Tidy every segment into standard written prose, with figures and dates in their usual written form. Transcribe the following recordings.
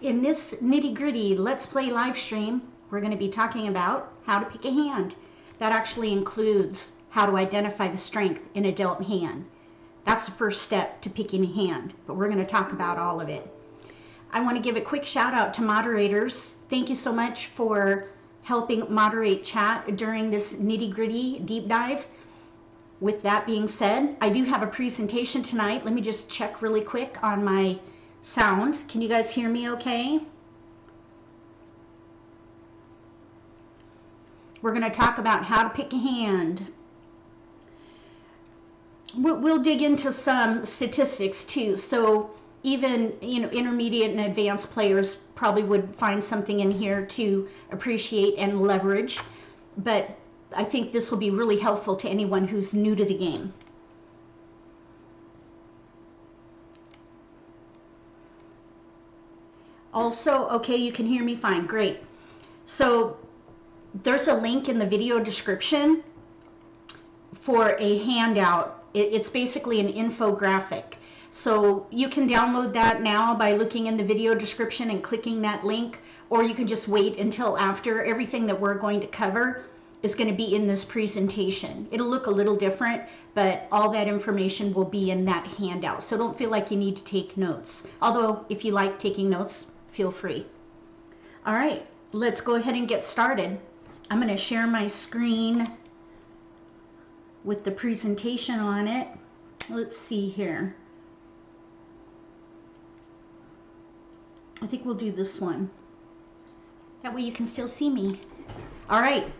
In this nitty-gritty Let's Play live stream, we're going to be talking about how to pick a hand. That actually includes how to identify the strength in a dealt hand. That's the first step to picking a hand, but we're going to talk about all of it. I want to give a quick shout out to moderators. Thank you so much for helping moderate chat during this nitty-gritty deep dive. With that being said, I do have a presentation tonight. Let me just check really quick on my sound. Can you guys hear me okay? We're going to talk about how to pick a hand. We'll dig into some statistics too. So even, intermediate and advanced players probably would find something in here to appreciate and leverage. But I think this will be really helpful to anyone who's new to the game. Also, okay, you can hear me fine, great. So there's a link in the video description for a handout. It's basically an infographic. So you can download that now by looking in the video description and clicking that link, or you can just wait until after. Everything that we're going to cover is going to be in this presentation. It'll look a little different, but all that information will be in that handout. So don't feel like you need to take notes. Although if you like taking notes, feel free. All right, let's go ahead and get started. I'm going to share my screen with the presentation on it. Let's see here. I think we'll do this one. That way you can still see me. All right,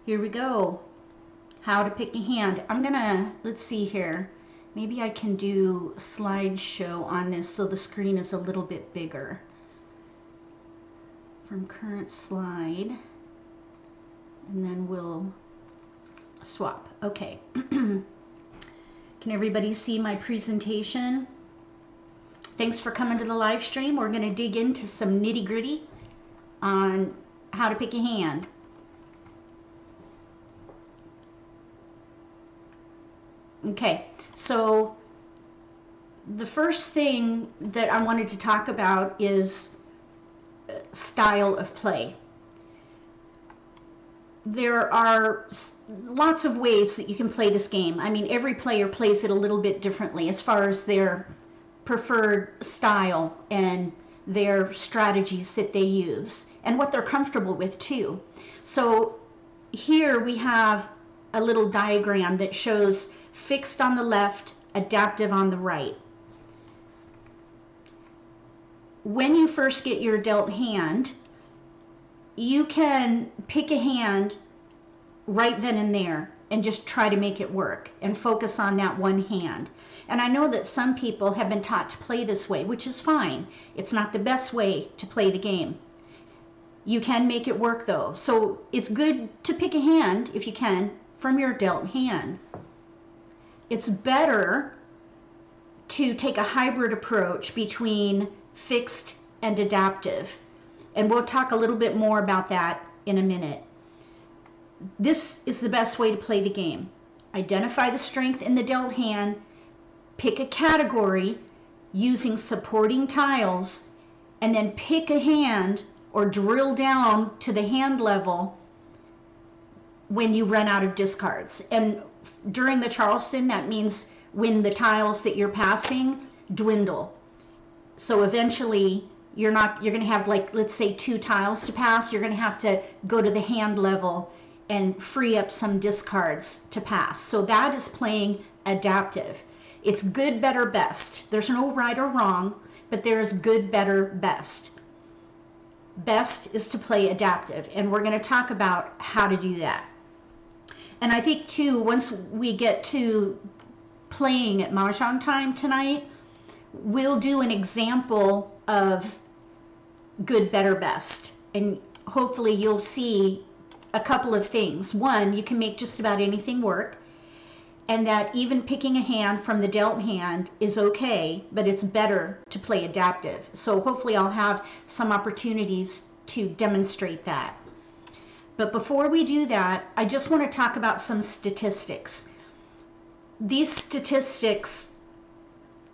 here we go. How to pick a hand. I'm gonna, let's see here. Maybe I can do slideshow on this so the screen is a little bit bigger. From current slide. And then we'll swap. Okay. Can everybody see my presentation? Thanks for coming to the live stream. We're going to dig into some nitty-gritty on how to pick a hand. Okay, so the first thing that I wanted to talk about is style of play. There are lots of ways that you can play this game. I mean, every player plays it a little bit differently as far as their preferred style and their strategies that they use and what they're comfortable with too. So here we have a little diagram that shows fixed on the left, adaptive on the right. When you first get your dealt hand, you can pick a hand right then and there and just try to make it work and focus on that one hand. And I know that some people have been taught to play this way, which is fine. It's not the best way to play the game. You can make it work though. So it's good to pick a hand, if you can, from your dealt hand. It's better to take a hybrid approach between fixed and adaptive. And we'll talk a little bit more about that in a minute. This is the best way to play the game. Identify the strength in the dealt hand, pick a category using supporting tiles, and then pick a hand or drill down to the hand level when you run out of discards. And during the Charleston, that means when the tiles that you're passing dwindle. So eventually you're going to have, like, let's say 2 tiles to pass. You're going to have to go to the hand level and free up some discards to pass. So that is playing adaptive. It's good, better, best. There's no right or wrong, but there is good, better, best. Best is to play adaptive, and we're going to talk about how to do that. And I think too, once we get to playing at Mahjong time tonight, we'll do an example of good, better, best. And hopefully you'll see a couple of things. One, you can make just about anything work, and that even picking a hand from the dealt hand is okay, but it's better to play adaptive. So hopefully I'll have some opportunities to demonstrate that. But before we do that, I just want to talk about some statistics. These statistics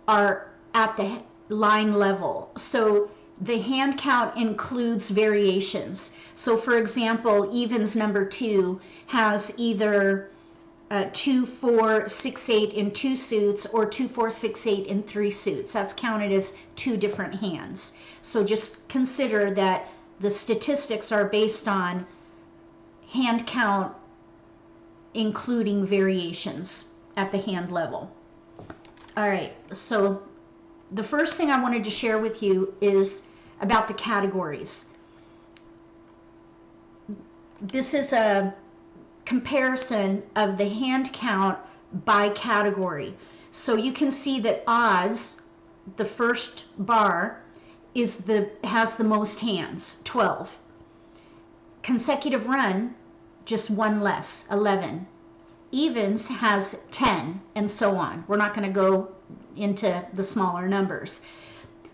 are at the line level. So the hand count includes variations. So for example, evens number 2 has either 2, 4, 6, 8 in 2 suits or 2, 4, 6, 8 in 3 suits. That's counted as 2 different hands. So just consider that the statistics are based on hand count including variations at the hand level. All right, so the first thing I wanted to share with you is about the categories. This is a comparison of the hand count by category. So you can see that odds, the first bar, has the most hands, 12. Consecutive run, just 1 less, 11. Evens has 10, and so on. We're not going to go into the smaller numbers.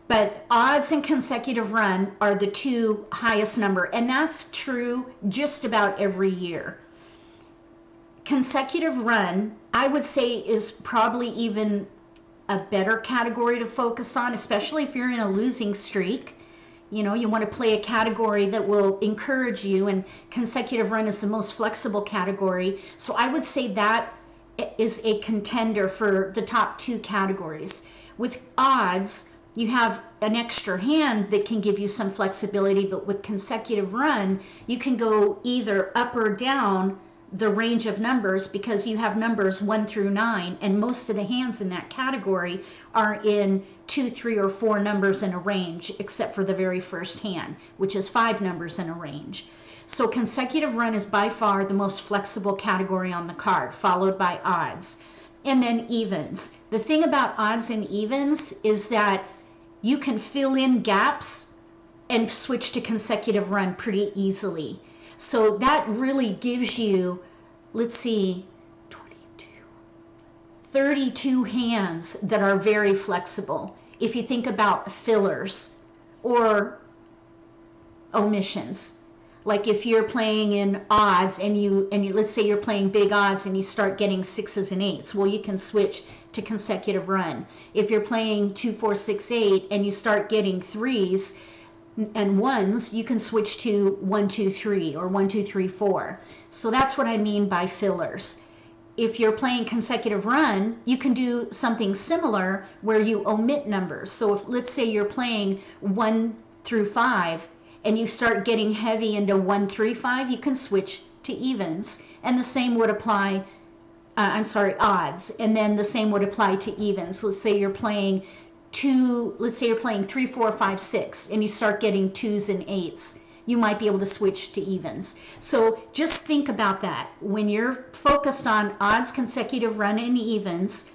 But odds and consecutive run are the 2 highest number, and that's true just about every year. Consecutive run, I would say, is probably even a better category to focus on, especially if you're in a losing streak. You know, you want to play a category that will encourage you, and consecutive run is the most flexible category. So I would say that is a contender for the top 2 categories. With odds, you have an extra hand that can give you some flexibility, but with consecutive run, you can go either up or down the range of numbers because you have numbers 1 through 9, and most of the hands in that category are in 2, 3, or 4 numbers in a range, except for the very first hand, which is 5 numbers in a range. So consecutive run is by far the most flexible category on the card, followed by odds. And then evens. The thing about odds and evens is that you can fill in gaps and switch to consecutive run pretty easily. So that really gives you, let's see, 22, 32 hands that are very flexible. If you think about fillers or omissions, like if you're playing in odds and you let's say you're playing big odds and you start getting 6s and 8s, well, you can switch to consecutive run. If you're playing 2, 4, 6, 8 and you start getting 3s and 1s, you can switch to 1, 2, 3 or 1, 2, 3, 4. So that's what I mean by fillers. If you're playing consecutive run, you can do something similar where you omit numbers. So if, let's say you're playing 1 through 5 and you start getting heavy into 1, 3, 5, you can switch to evens. And the same would apply, odds. And then the same would apply to evens. Let's say you're playing 3, 4, 5, 6, and you start getting 2s and 8s. You might be able to switch to evens. So just think about that. When you're focused on odds, consecutive run, and evens,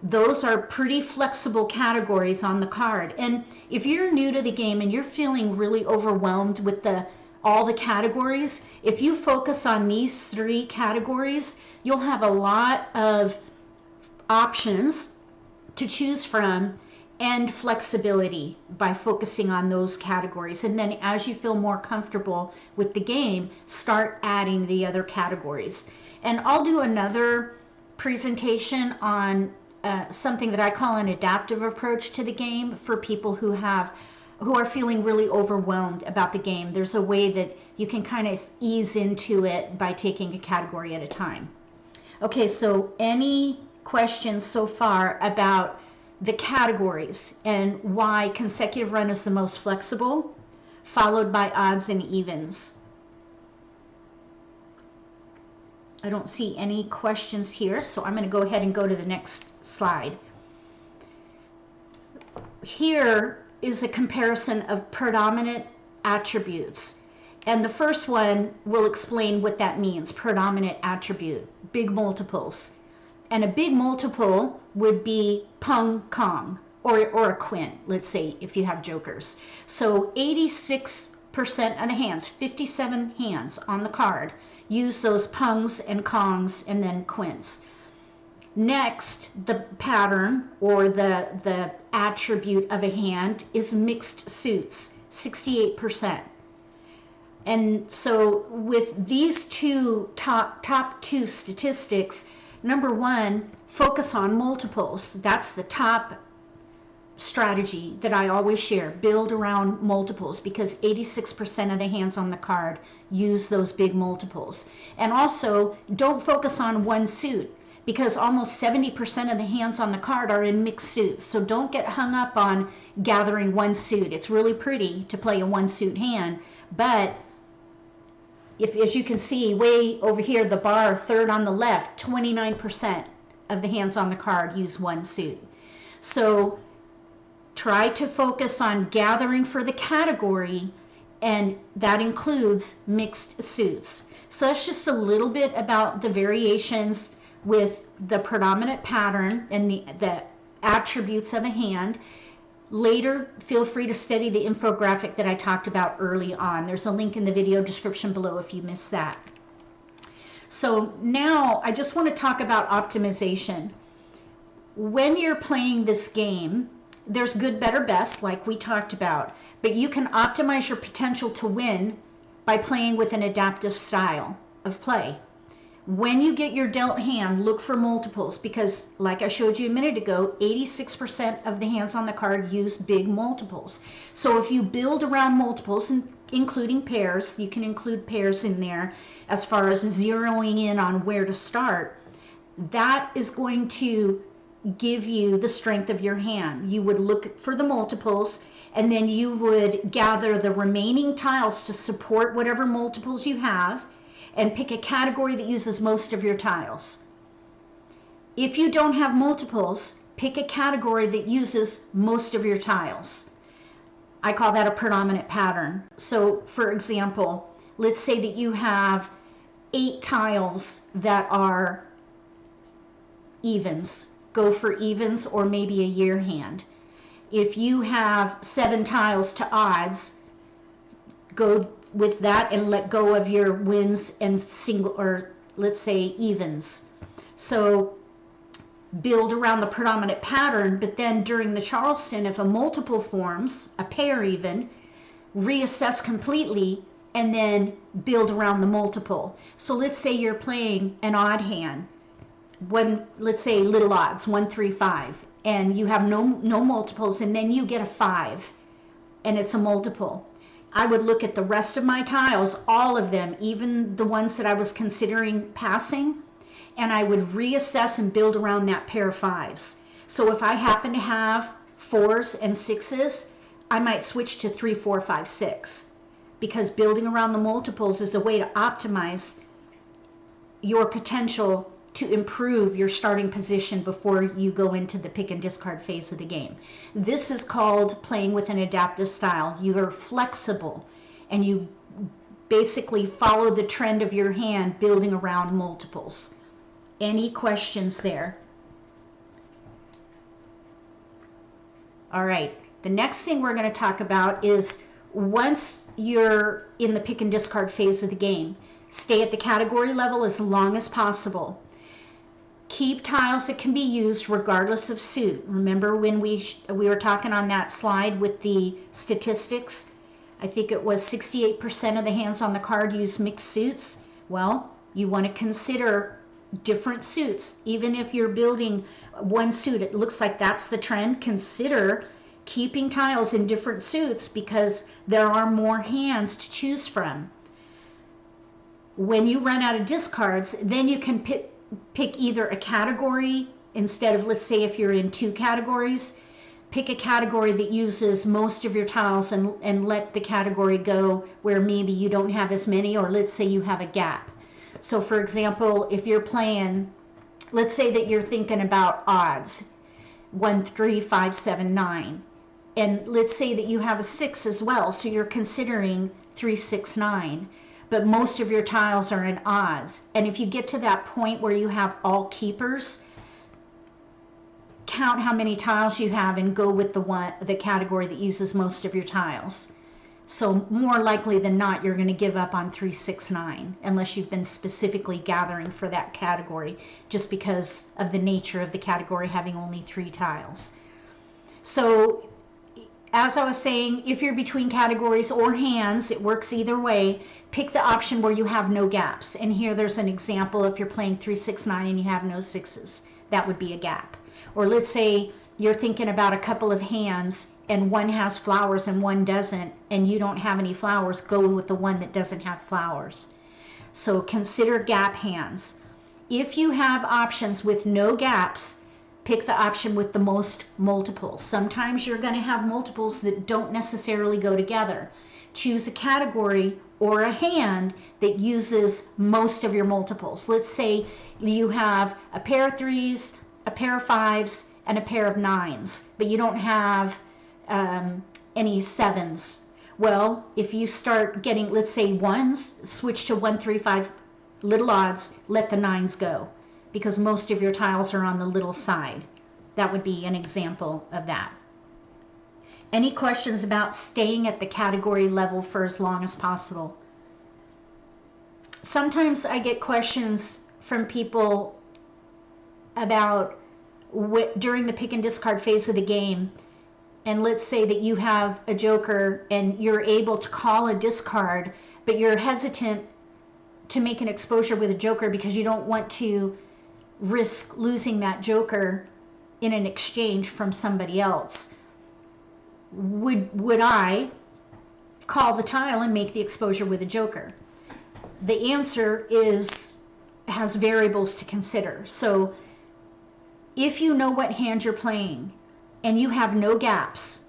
those are pretty flexible categories on the card. And if you're new to the game and you're feeling really overwhelmed with all the categories, if you focus on these 3 categories, you'll have a lot of options to choose from and flexibility by focusing on those categories. And then as you feel more comfortable with the game, start adding the other categories. And I'll do another presentation on something that I call an adaptive approach to the game for people who are feeling really overwhelmed about the game. There's a way that you can kind of ease into it by taking a category at a time. Okay, so any questions so far about the categories and why consecutive run is the most flexible, followed by odds and evens? I don't see any questions here, so I'm going to go ahead and go to the next slide. Here is a comparison of predominant attributes. And the first one will explain what that means, predominant attribute, big multiples. And a big multiple would be pung kong or a quint, let's say, if you have jokers. So 86% of the hands, 57 hands on the card, use those pungs and kongs and then quints. Next, the pattern or the attribute of a hand is mixed suits, 68%. And so with these top 2 statistics, number 1, focus on multiples. That's the top strategy that I always share: build around multiples, because 86% of the hands on the card use those big multiples. And also, don't focus on one suit, because almost 70% of the hands on the card are in mixed suits. So don't get hung up on gathering one suit. It's really pretty to play a one suit hand, but if, as you can see way over here, the bar third on the left, 29% of the hands on the card use one suit. So try to focus on gathering for the category, and that includes mixed suits. So that's just a little bit about the variations with the predominant pattern and the attributes of a hand. Later, feel free to study the infographic that I talked about early on. There's a link in the video description below if you missed that. So now I just want to talk about optimization. When you're playing this game, there's good, better, best, like we talked about, but you can optimize your potential to win by playing with an adaptive style of play. When you get your dealt hand, look for multiples, because like I showed you a minute ago, 86% of the hands on the card use big multiples. So if you build around multiples, including pairs, you can include pairs in there as far as zeroing in on where to start, that is going to give you the strength of your hand. You would look for the multiples, and then you would gather the remaining tiles to support whatever multiples you have, and pick a category that uses most of your tiles. If you don't have multiples, pick a category that uses most of your tiles. I call that a predominant pattern. So for example, let's say that you have 8 tiles that are evens. Go for evens, or maybe a year hand. If you have 7 tiles to odds, go with that and let go of your wins and single, or let's say evens. So build around the predominant pattern, but then during the Charleston, if a multiple forms, a pair even, reassess completely and then build around the multiple. So let's say you're playing an odd hand, let's say little odds, 1, 3, 5, and you have no multiples, and then you get a 5 and it's a multiple. I would look at the rest of my tiles, all of them, even the ones that I was considering passing, and I would reassess and build around that pair of 5s. So if I happen to have 4s and 6s, I might switch to 3, 4, 5, 6, because building around the multiples is a way to optimize your potential to improve your starting position before you go into the pick and discard phase of the game. This is called playing with an adaptive style. You are flexible and you basically follow the trend of your hand, building around multiples. Any questions there? All right, the next thing we're going to talk about is, once you're in the pick and discard phase of the game, stay at the category level as long as possible. Keep tiles that can be used regardless of suit. Remember when we were talking on that slide with the statistics? I think it was 68% of the hands on the card use mixed suits. Well, you want to consider different suits. Even if you're building one suit, it looks like that's the trend. Consider keeping tiles in different suits, because there are more hands to choose from. When you run out of discards, then you can pick either a category instead of, let's say if you're in 2 categories, pick a category that uses most of your tiles and let the category go where maybe you don't have as many, or let's say you have a gap. So for example, if you're playing, let's say that you're thinking about odds, 1, 3, 5, 7, 9, and let's say that you have a 6 as well, so you're considering 3, 6, 9. But most of your tiles are in odds. And if you get to that point where you have all keepers, count how many tiles you have and go with the category that uses most of your tiles. So more likely than not, you're going to give up on 3, 6, 9, unless you've been specifically gathering for that category, just because of the nature of the category having only 3 tiles. So as I was saying, if you're between categories or hands, it works either way. Pick the option where you have no gaps. And here there's an example. If you're playing 3, 6, 9 and you have no 6s, that would be a gap. Or let's say you're thinking about a couple of hands and one has flowers and one doesn't, and you don't have any flowers, go with the one that doesn't have flowers. So consider gap hands. If you have options with no gaps, pick the option with the most multiples. Sometimes you're going to have multiples that don't necessarily go together. Choose a category or a hand that uses most of your multiples. Let's say you have a pair of threes, a pair of fives, and a pair of nines, but you don't have any sevens. Well, if you start getting, let's say, ones, switch to 1, 3, 5 little odds, let the nines go, because most of your tiles are on the little side. That would be an example of that. Any questions about staying at the category level for as long as possible? Sometimes I get questions from people about during the pick and discard phase of the game, and let's say that you have a joker and you're able to call a discard, but you're hesitant to make an exposure with a joker because you don't want to risk losing that joker in an exchange from somebody else. Would I call the tile and make the exposure with a joker? The answer has variables to consider. So if you know what hand you're playing and you have no gaps,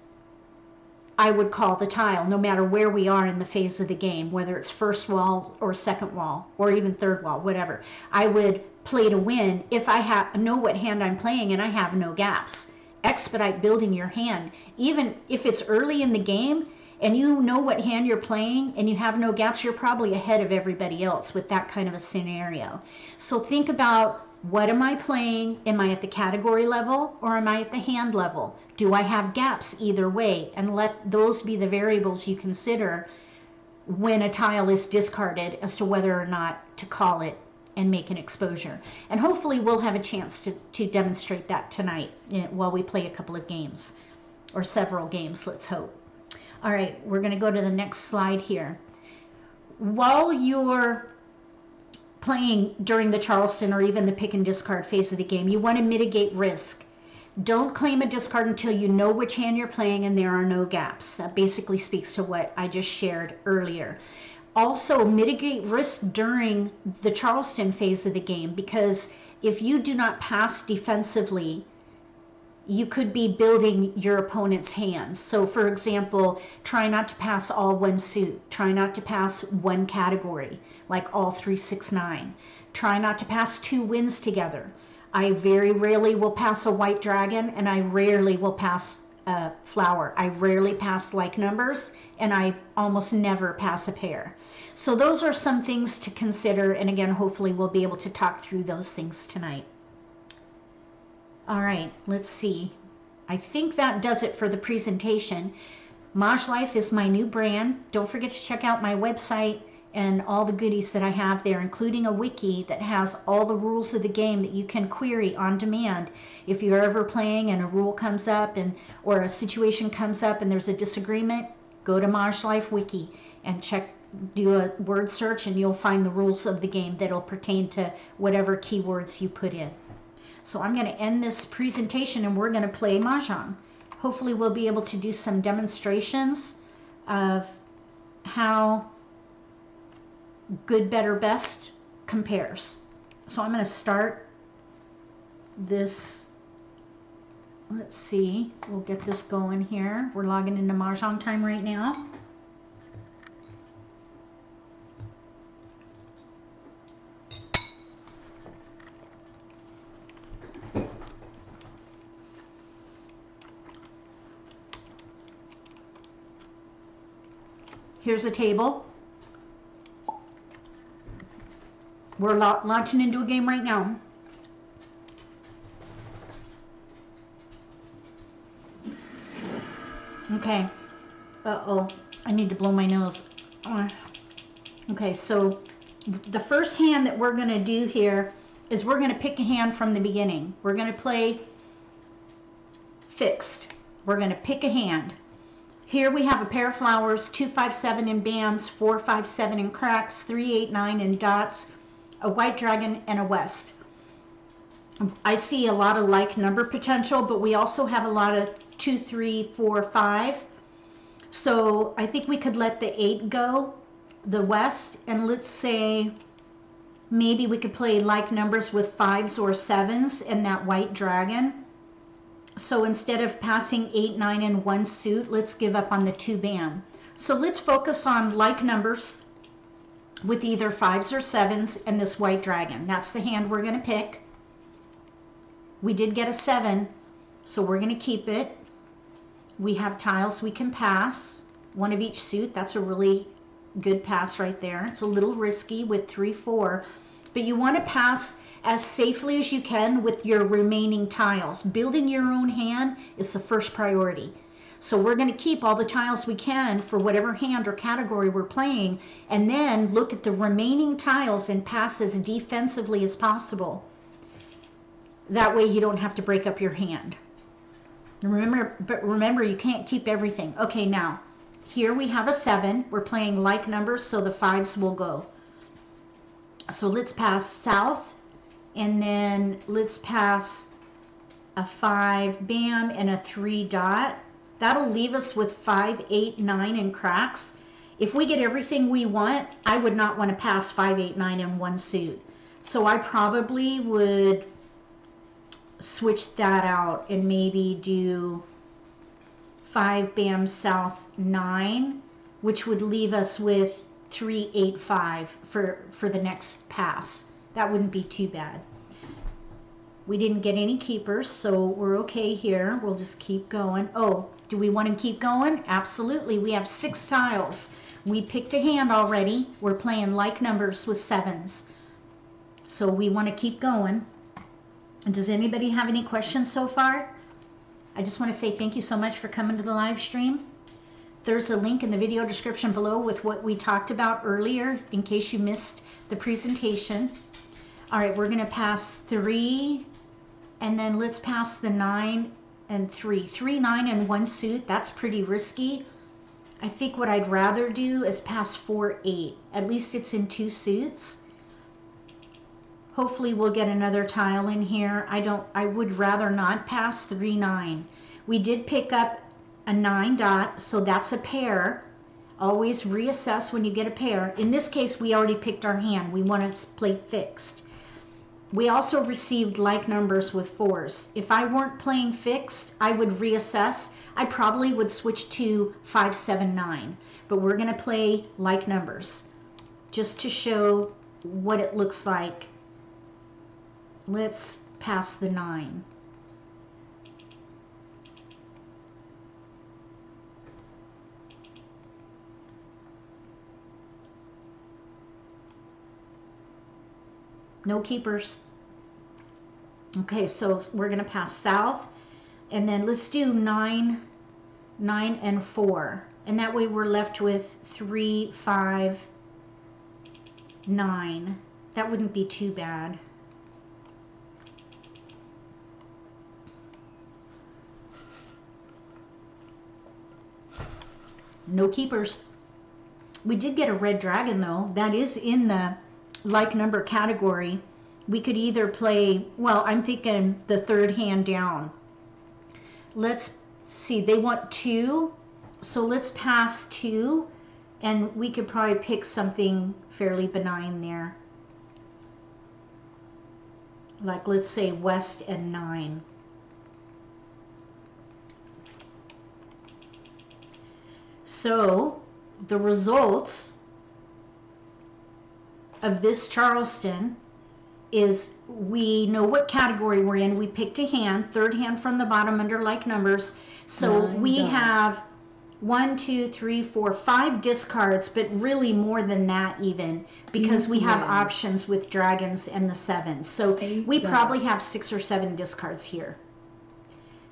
I would call the tile no matter where we are in the phase of the game, whether it's first wall or second wall or even third wall, whatever. I would play to win if I know what hand I'm playing and I have no gaps. Expedite building your hand. Even if it's early in the game and you know what hand you're playing and you have no gaps, you're probably ahead of everybody else with that kind of a scenario. So think about, what am I playing? Am I at the category level or am I at the hand level? Do I have gaps either way? And let those be the variables you consider when a tile is discarded as to whether or not to call it and make an exposure. And hopefully we'll have a chance to demonstrate that tonight while we play a couple of games, or several games, let's hope. All right, we're going to go to the next slide here. While you're playing during the Charleston or even the pick and discard phase of the game, you want to mitigate risk. Don't claim a discard until you know which hand you're playing and there are no gaps. That basically speaks to what I just shared earlier. Also, mitigate risk during the Charleston phase of the game, because if you do not pass defensively, you could be building your opponent's hands. So for example, try not to pass all one suit. Try not to pass one category, like all 3, 6, 9. Try not to pass 2 wins together. I very rarely will pass a white dragon, and I rarely will pass a flower. I rarely pass like numbers, and I almost never pass a pair. So those are some things to consider, and again, hopefully we'll be able to talk through those things tonight. All right, let's see. I think that does it for the presentation. Maj Life is my new brand. Don't forget to check out my website and all the goodies that I have there, including a wiki that has all the rules of the game that you can query on demand. If you're ever playing and a rule comes up or a situation comes up and there's a disagreement, go to Maj Life wiki and do a word search, and you'll find the rules of the game that'll pertain to whatever keywords you put in. So I'm going to end this presentation and we're going to play Mahjong. Hopefully we'll be able to do some demonstrations of how good, better, best compares. So I'm going to start this. Let's see. We'll get this going here. We're logging into Mahjong time right now. Here's a table. We're launching into a game right now. Okay. Uh-oh. I need to blow my nose. Okay, so the first hand that we're going to do here is we're going to pick a hand from the beginning. We're going to play fixed. We're going to pick a hand. Here we have a pair of flowers, 2, 5, 7 in bams, 4, 5, 7 in cracks, 3, 8, 9 in dots, a white dragon, and a west. I see a lot of like number potential, but we also have a lot of 2, 3, 4, 5. So I think we could let the 8 go, the West, and let's say maybe we could play like numbers with 5s or 7s and that white dragon. So instead of passing 8, 9 in one suit, let's give up on the 2 bam. So let's focus on like numbers with either 5s or 7s and this white dragon. That's the hand we're going to pick. We did get a 7, so we're going to keep it. We have tiles we can pass, one of each suit. That's a really good pass right there. It's a little risky with 3, 4, but you want to pass as safely as you can with your remaining tiles. Building your own hand is the first priority. So we're going to keep all the tiles we can for whatever hand or category we're playing, and then look at the remaining tiles and pass as defensively as possible. That way you don't have to break up your hand. Remember, you can't keep everything. Okay, now, here we have a 7. We're playing like numbers, so the 5s will go. So let's pass south, and then let's pass a 5 bam and a 3 dot. That'll leave us with 5, 8, 9 and cracks. If we get everything we want, I would not want to pass 5, 8, 9 in one suit. So I probably would switch that out and maybe do 5 bam south 9, which would leave us with 3, 8, 5 for the next pass. That wouldn't be too bad. We didn't get any keepers, so we're okay here. We'll just keep going. Oh, do we want to keep going? Absolutely. We have 6 tiles. We picked a hand already. We're playing like numbers with 7s. So we want to keep going. Does anybody have any questions so far? I just want to say thank you so much for coming to the live stream. There's a link in the video description below with what we talked about earlier in case you missed the presentation. All right, we're going to pass 3, and then let's pass the 9 and 3. 3, 9 in one suit, that's pretty risky. I think what I'd rather do is pass 4, 8. At least it's in 2 suits. Hopefully we'll get another tile in here. I would rather not pass 3, 9. We did pick up a 9 dot, so that's a pair. Always reassess when you get a pair. In this case, we already picked our hand. We want to play fixed. We also received like numbers with 4s. If I weren't playing fixed, I would reassess. I probably would switch to 5, 7, 9. But we're going to play like numbers just to show what it looks like. Let's pass the 9. No keepers. Okay, so we're going to pass south, and then let's do 9, 9 and 4, and that way we're left with 3, 5, 9. That wouldn't be too bad. No keepers. We did get a red dragon though. That is in the like number category. We could either play, well, I'm thinking the 3rd hand down. Let's see, they want 2, so let's pass 2, and we could probably pick something fairly benign there. Like let's say west and 9. So the results of this Charleston is we know what category we're in. We picked a hand, 3rd hand from the bottom under like numbers. So we have 1, 2, 3, 4, 5 discards, but really more than that even, because we have options with dragons and the 7s. So we probably have 6 or 7 discards here.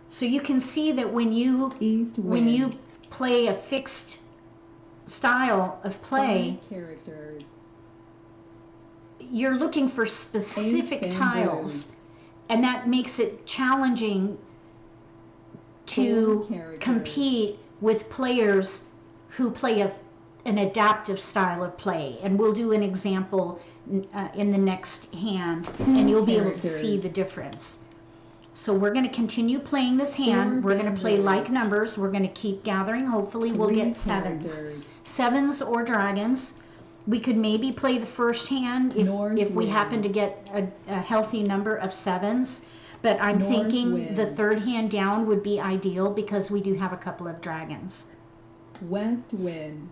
So you can see that when you play a fixed style of play, you're looking for specific tiles, and that makes it challenging to compete with players who play an adaptive style of play. And we'll do an example in the next hand, and you'll be able to see the difference. So we're going to continue playing this hand. We're going to play like numbers. We're going to keep gathering. Hopefully we'll get sevens. Sevens or dragons. We could maybe play the first hand if we happen to get a healthy number of sevens. But I'm thinking the third hand down would be ideal because we do have a couple of dragons. West wind.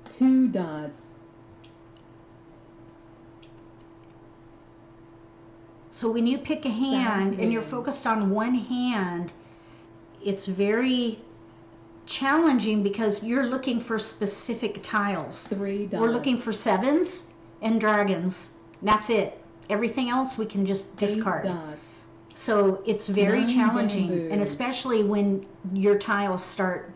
Two dots. So when you pick a hand and you're focused on one hand, it's very challenging because you're looking for specific tiles. Three dots. We're looking for sevens and dragons. That's it. Everything else we can just discard. 8 dots. So it's very 9 challenging, bamboos. and especially when your tiles are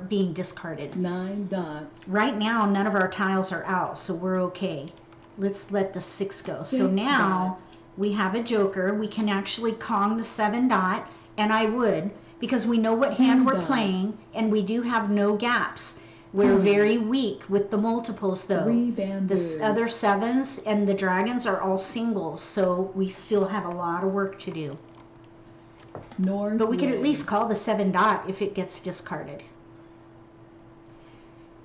being discarded. 9 dots. Right now, none of our tiles are out, so we're okay. Let's let the 6 go. So 6 now dots. we have a joker. We can actually Kong the 7 dot, and I would, because we know what hand we're dots. playing, and we do have no gaps. We're very weak with the multiples, though. 3 bamboos. The other sevens and the dragons are all singles, so we still have a lot of work to do. North But we could at wind. least call the 7 dot if it gets discarded.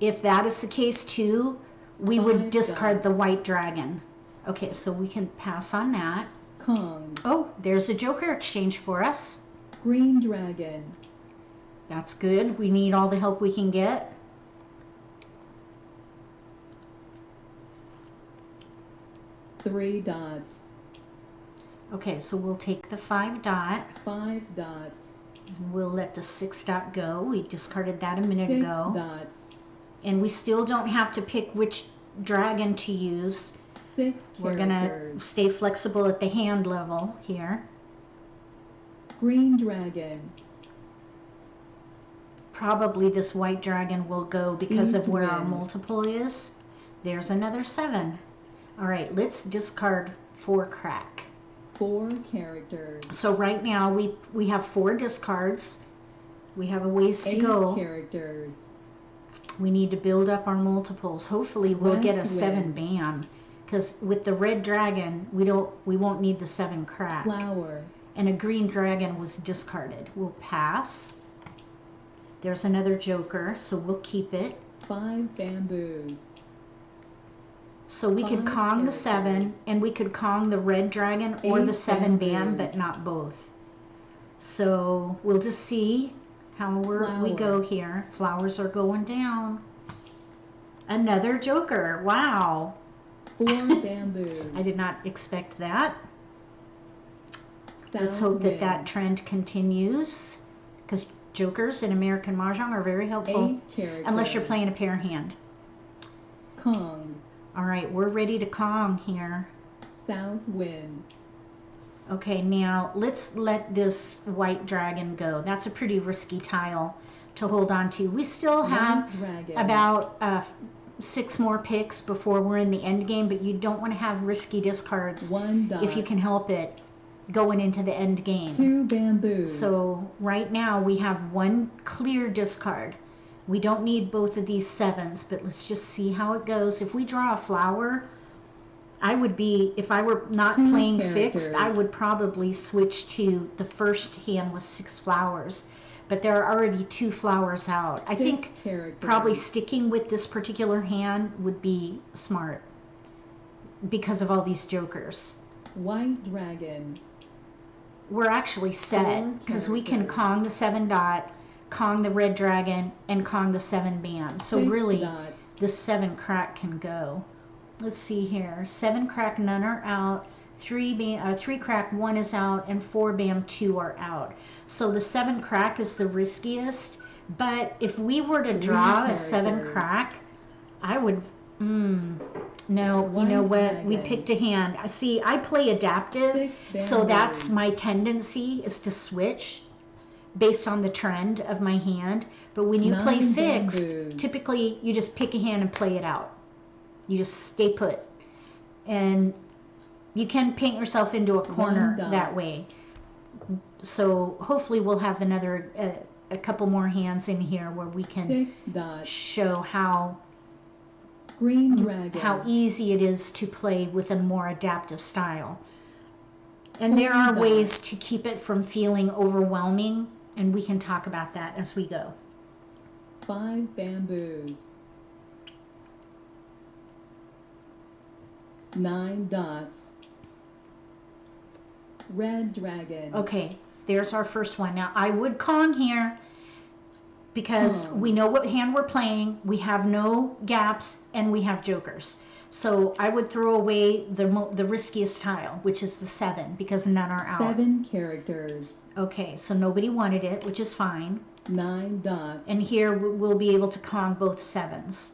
If that is the case too, we would 5 discard dots. the white dragon. Okay, so we can pass on that. Kong. Oh, there's a joker exchange for us. Green dragon. That's good. We need all the help we can get. Three dots. Okay, so we'll take the 5 dot. 5 dots. We'll let the 6 dot go. We discarded that a minute 6 ago. dots. And we still don't have to pick which dragon to use. 6 We're gonna characters. stay flexible at the hand level here. Green dragon. Probably this white dragon will go because of East where our wind. multiple is. There's another 7. All right, let's discard 4 crack. 4 characters. So right now we have 4 discards. We have a ways to 8 go. characters. We need to build up our multiples. Hopefully we'll get a West 7 wind. bam, because with the red dragon we won't need the 7 crack. Flower. And a green dragon was discarded. We'll pass. There's another joker, so we'll keep it. 5 bamboos. So we could 5 Kong the 7, characters. and we could Kong the red dragon or 8 the 7 bam, bamboos. but not both. So we'll just see how we go Flower. here. Flowers are going down. Another joker. Wow. 4 bamboos. I did not expect that. Let's South hope that wind. that trend continues, because jokers in American Mahjong are very helpful, 8 characters. unless you're playing a pair hand. Kong. All right, we're ready to Kong here. South wind. Okay, now let's let this white dragon go. That's a pretty risky tile to hold on to. We still have White dragon. about 6 more picks before we're in the end game, but you don't want to have risky discards 1 dot. if you can help it going into the end game. 2 bamboos. So right now we have 1 clear discard. We don't need both of these 7s, but let's just see how it goes. If we draw a flower, I would be, if I were not 2 playing characters. fixed, I would probably switch to the first hand with 6 flowers. But there are already 2 flowers out. I 6 think characters. probably sticking with this particular hand would be smart because of all these jokers. White dragon. We're actually set 4 because we can characters. Kong the 7 dot, Kong the red dragon, and Kong the 7 bam. So 6 really, dots. the 7 crack can go. Let's see here. 7 crack, none are out. 3 crack, 1 is out, and 4 bam, 2 are out. So the 7 crack is the riskiest. But if we were to draw a 7 characters. crack, I would. No, you White know what? We dragon. picked a hand. See, I play adaptive, 6 so that's bamboos. my tendency is to switch based on the trend of my hand. But when you play 9 fixed, bamboos. typically you just pick a hand and play it out. You just stay put. And you can paint yourself into a corner dot. that way. So hopefully we'll have another a couple more hands in here where we can 6 dots. show how Green dragon. how easy it is to play with a more adaptive style. And there 4 are dots. ways to keep it from feeling overwhelming, and we can talk about that as we go. 5 bamboos. 9 dots. Red dragon. Okay, there's our first one. Now I would Kong here because Kong. we know what hand we're playing, we have no gaps, and we have jokers. So I would throw away the riskiest tile, which is the 7, because none are out. 7 characters. Okay, so nobody wanted it, which is fine. 9 dots. And here we'll be able to Kong both 7s.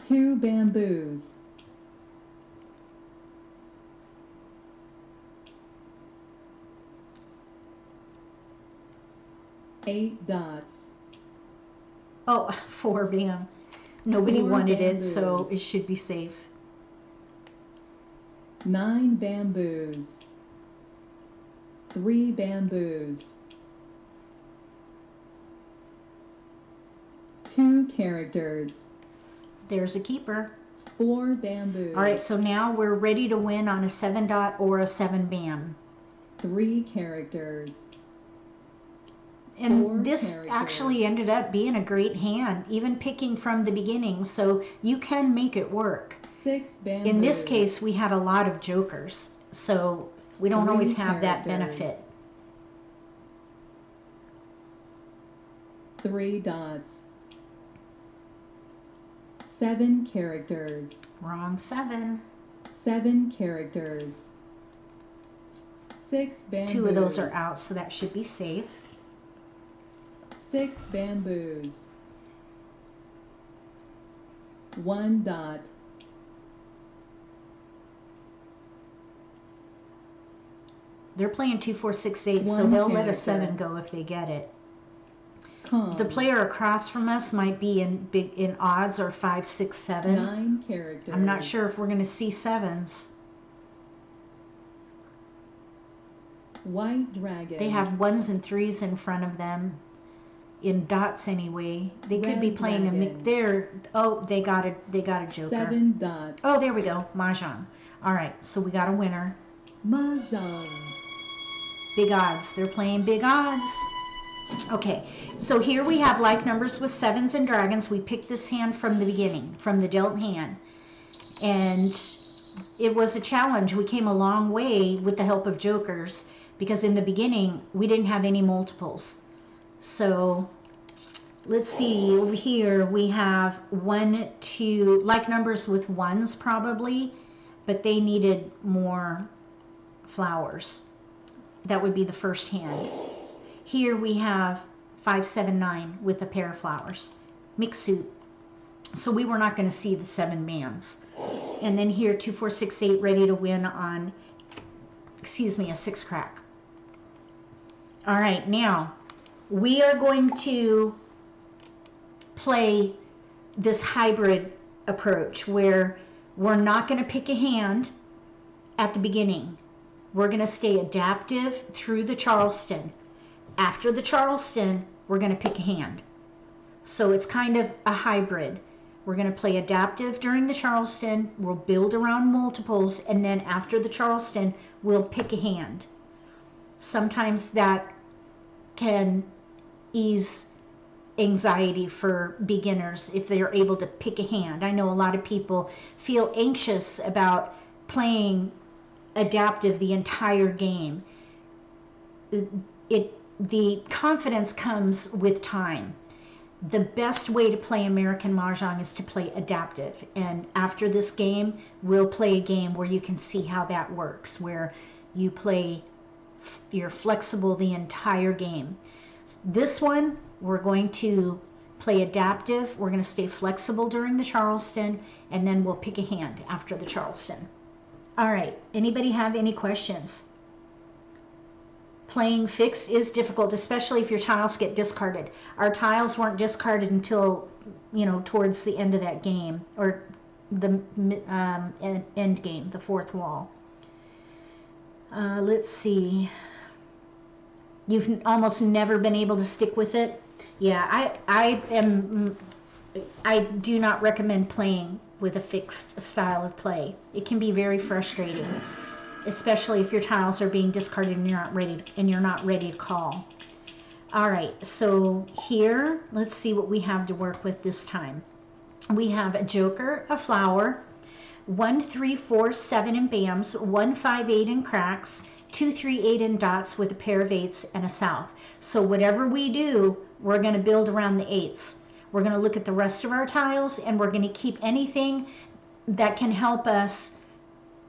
2 bamboos. 8 dots. Oh, 4 bam. Nobody 4 wanted it, so bamboos. it should be safe. 9 bamboos. 3 bamboos. 2 characters. There's a keeper. 4 bamboos. All right, so now we're ready to win on a 7 dot or a 7 bam. 3 characters. And 4 this characters. actually ended up being a great hand, even picking from the beginning, so you can make it work. 6 bamboos. In this case, we had a lot of jokers, so we don't 3 always have that characters. benefit. 3 dots. 7 characters. Wrong 7. 7 characters. 6 bamboos. 2 of those are out, so that should be safe. 6 bamboos. 1 dot. They're playing 2, 4, 6, 8, so 1 they'll let a character. 7 go if they get it. Kong. The player across from us might be in odds or 5, 6, 7. 9 characters. I'm not sure if we're going to see 7s. White dragon. They have 1s and 3s in front of them, in dots anyway. They could be Red playing dragon. there. Oh, they got a joker. 7 dots. Oh, there we go, mahjong. All right, so we got a winner. Mahjong. Big odds. They're playing big odds. Okay, so here we have like numbers with 7s and dragons. We picked this hand from the beginning, from the dealt hand. And it was a challenge. We came a long way with the help of jokers, because in the beginning, we didn't have any multiples. So let's see, over here we have 1, 2, like numbers with 1s probably, but they needed more flowers. That would be the first hand. Here we have 5, 7, 9 with a pair of flowers. Mixed suit. So we were not going to see the 7 mams. And then here 2, 4, 6, 8 ready to win on, excuse me, a 6 crack. All right, now we are going to play this hybrid approach where we're not going to pick a hand at the beginning. We're going to stay adaptive through the Charleston. After the Charleston, we're going to pick a hand. So it's kind of a hybrid. We're going to play adaptive during the Charleston. We'll build around multiples, and then after the Charleston, we'll pick a hand. Sometimes that can ease anxiety for beginners if they're able to pick a hand. I know a lot of people feel anxious about playing adaptive the entire game. The confidence comes with time. The best way to play American Mahjong is to play adaptive. And after this game, we'll play a game where you can see how that works, where you're flexible the entire game. This one, we're going to play adaptive. We're going to stay flexible during the Charleston, and then we'll pick a hand after the Charleston. All right, anybody have any questions? Playing fixed is difficult, especially if your tiles get discarded. Our tiles weren't discarded until, towards the end of that game, or the end game, the 4th wall. Let's see. You've almost never been able to stick with it Yeah, I do not recommend playing with a fixed style of play. It can be very frustrating, especially if your tiles are being discarded and you're not ready to call. All right, so here, let's see what we have to work with this time. We have a joker, a flower, 1, 3, 4, 7 in bams, 1, 5, 8 in cracks, 2, 3, 8 in dots with a pair of 8s and a south. So whatever we do, we're going to build around the 8s. We're going to look at the rest of our tiles, and we're going to keep anything that can help us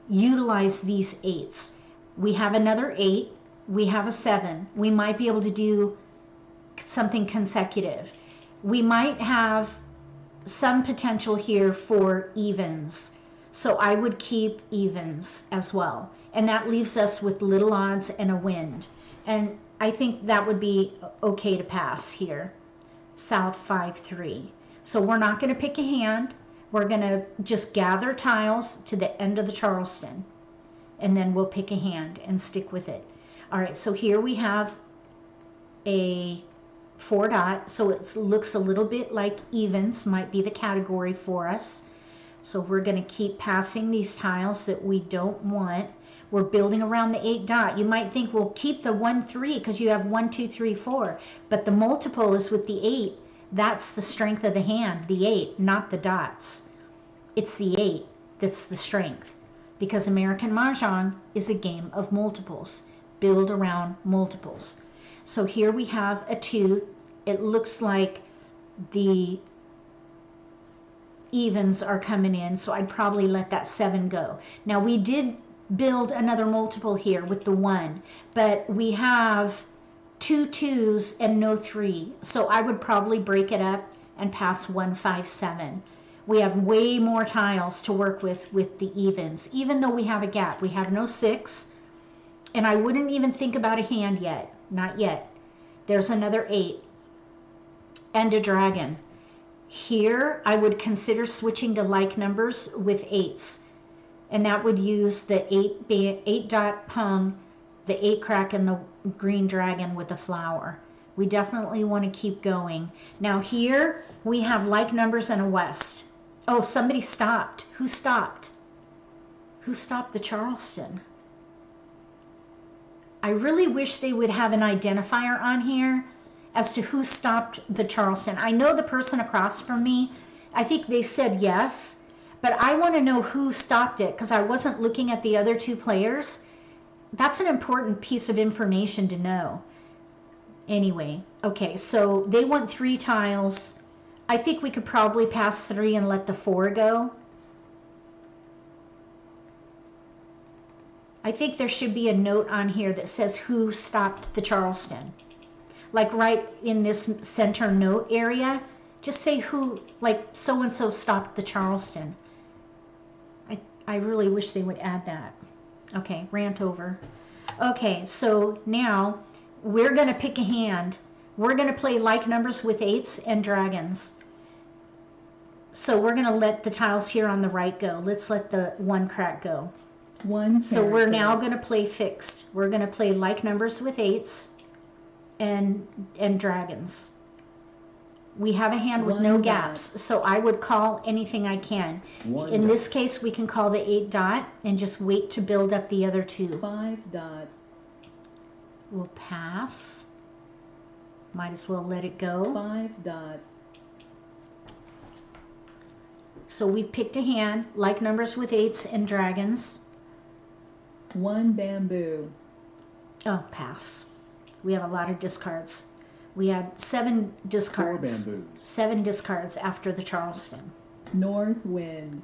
utilize these 8s. We have another 8. We have a 7. We might be able to do something consecutive. We might have some potential here for evens. So I would keep evens as well. And that leaves us with little odds and a wind. And I think that would be okay to pass here. South 5, 3. So we're not going to pick a hand. We're going to just gather tiles to the end of the Charleston. And then we'll pick a hand and stick with it. All right, so here we have a 4 dot. So it looks a little bit like evens might be the category for us. So we're going to keep passing these tiles that we don't want. We're building around the 8 dot. You might think we'll keep the 1, 3 because you have 1, 2, 3, 4. But the multiple is with the 8. That's the strength of the hand, the 8, not the dots. It's the 8 that's the strength. Because American Mahjong is a game of multiples. Build around multiples. So here we have a 2. It looks like the evens are coming in, so I'd probably let that 7 go. Now we did build another multiple here with the 1, but we have 2 2s and no 3, so I would probably break it up and pass 1, 5, 7. We have way more tiles to work with the evens, even though we have a gap. We have no 6, and I wouldn't even think about a hand yet, not yet. There's another 8 and a dragon. Here I would consider switching to like numbers with 8s, and that would use the 8 dot pung, the 8 crack, and the green dragon with the flower. We definitely want to keep going. Now here we have like numbers and a west. Oh, somebody stopped. Who stopped? Who stopped the Charleston? I really wish they would have an identifier on here as to who stopped the Charleston. I know the person across from me, I think they said yes, but I want to know who stopped it because I wasn't looking at the other 2 players. That's an important piece of information to know. Anyway, okay, so they want 3 tiles. I think we could probably pass 3 and let the 4 go. I think there should be a note on here that says who stopped the Charleston. Like right in this center note area, just say who, like so-and-so stopped the Charleston. I really wish they would add that. Okay, rant over. Okay, so now we're going to pick a hand. We're going to play like numbers with 8s and dragons. So we're going to let the tiles here on the right go. Let's let the 1 crack go. So we're now going to play fixed. We're going to play like numbers with 8s and dragons. We have a hand with no gaps, so I would call anything I can. In this case, we can call the 8 dot and just wait to build up the other 2. 5 dots. We'll pass. Might as well let it go. 5 dots. So we've picked a hand, like numbers with 8s and dragons. 1 bamboo. Oh, pass. We have a lot of discards. We had 7 discards. 4 bamboos. 7 discards after the Charleston. North wind.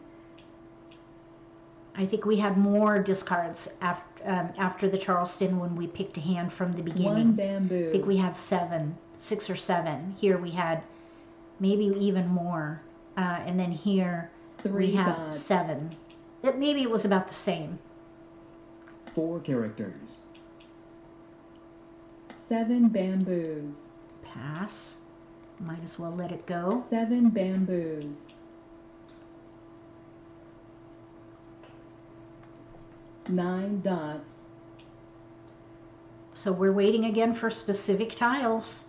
I think we had more discards after the Charleston when we picked a hand from the beginning. 1 bamboo. I think we had 6 or 7. Here we had maybe even more. And then here 3 we have dots. 7. Maybe it was about the same. 4 characters. 7 bamboos. Pass. Might as well let it go. 7 bamboos. 9 dots. So we're waiting again for specific tiles.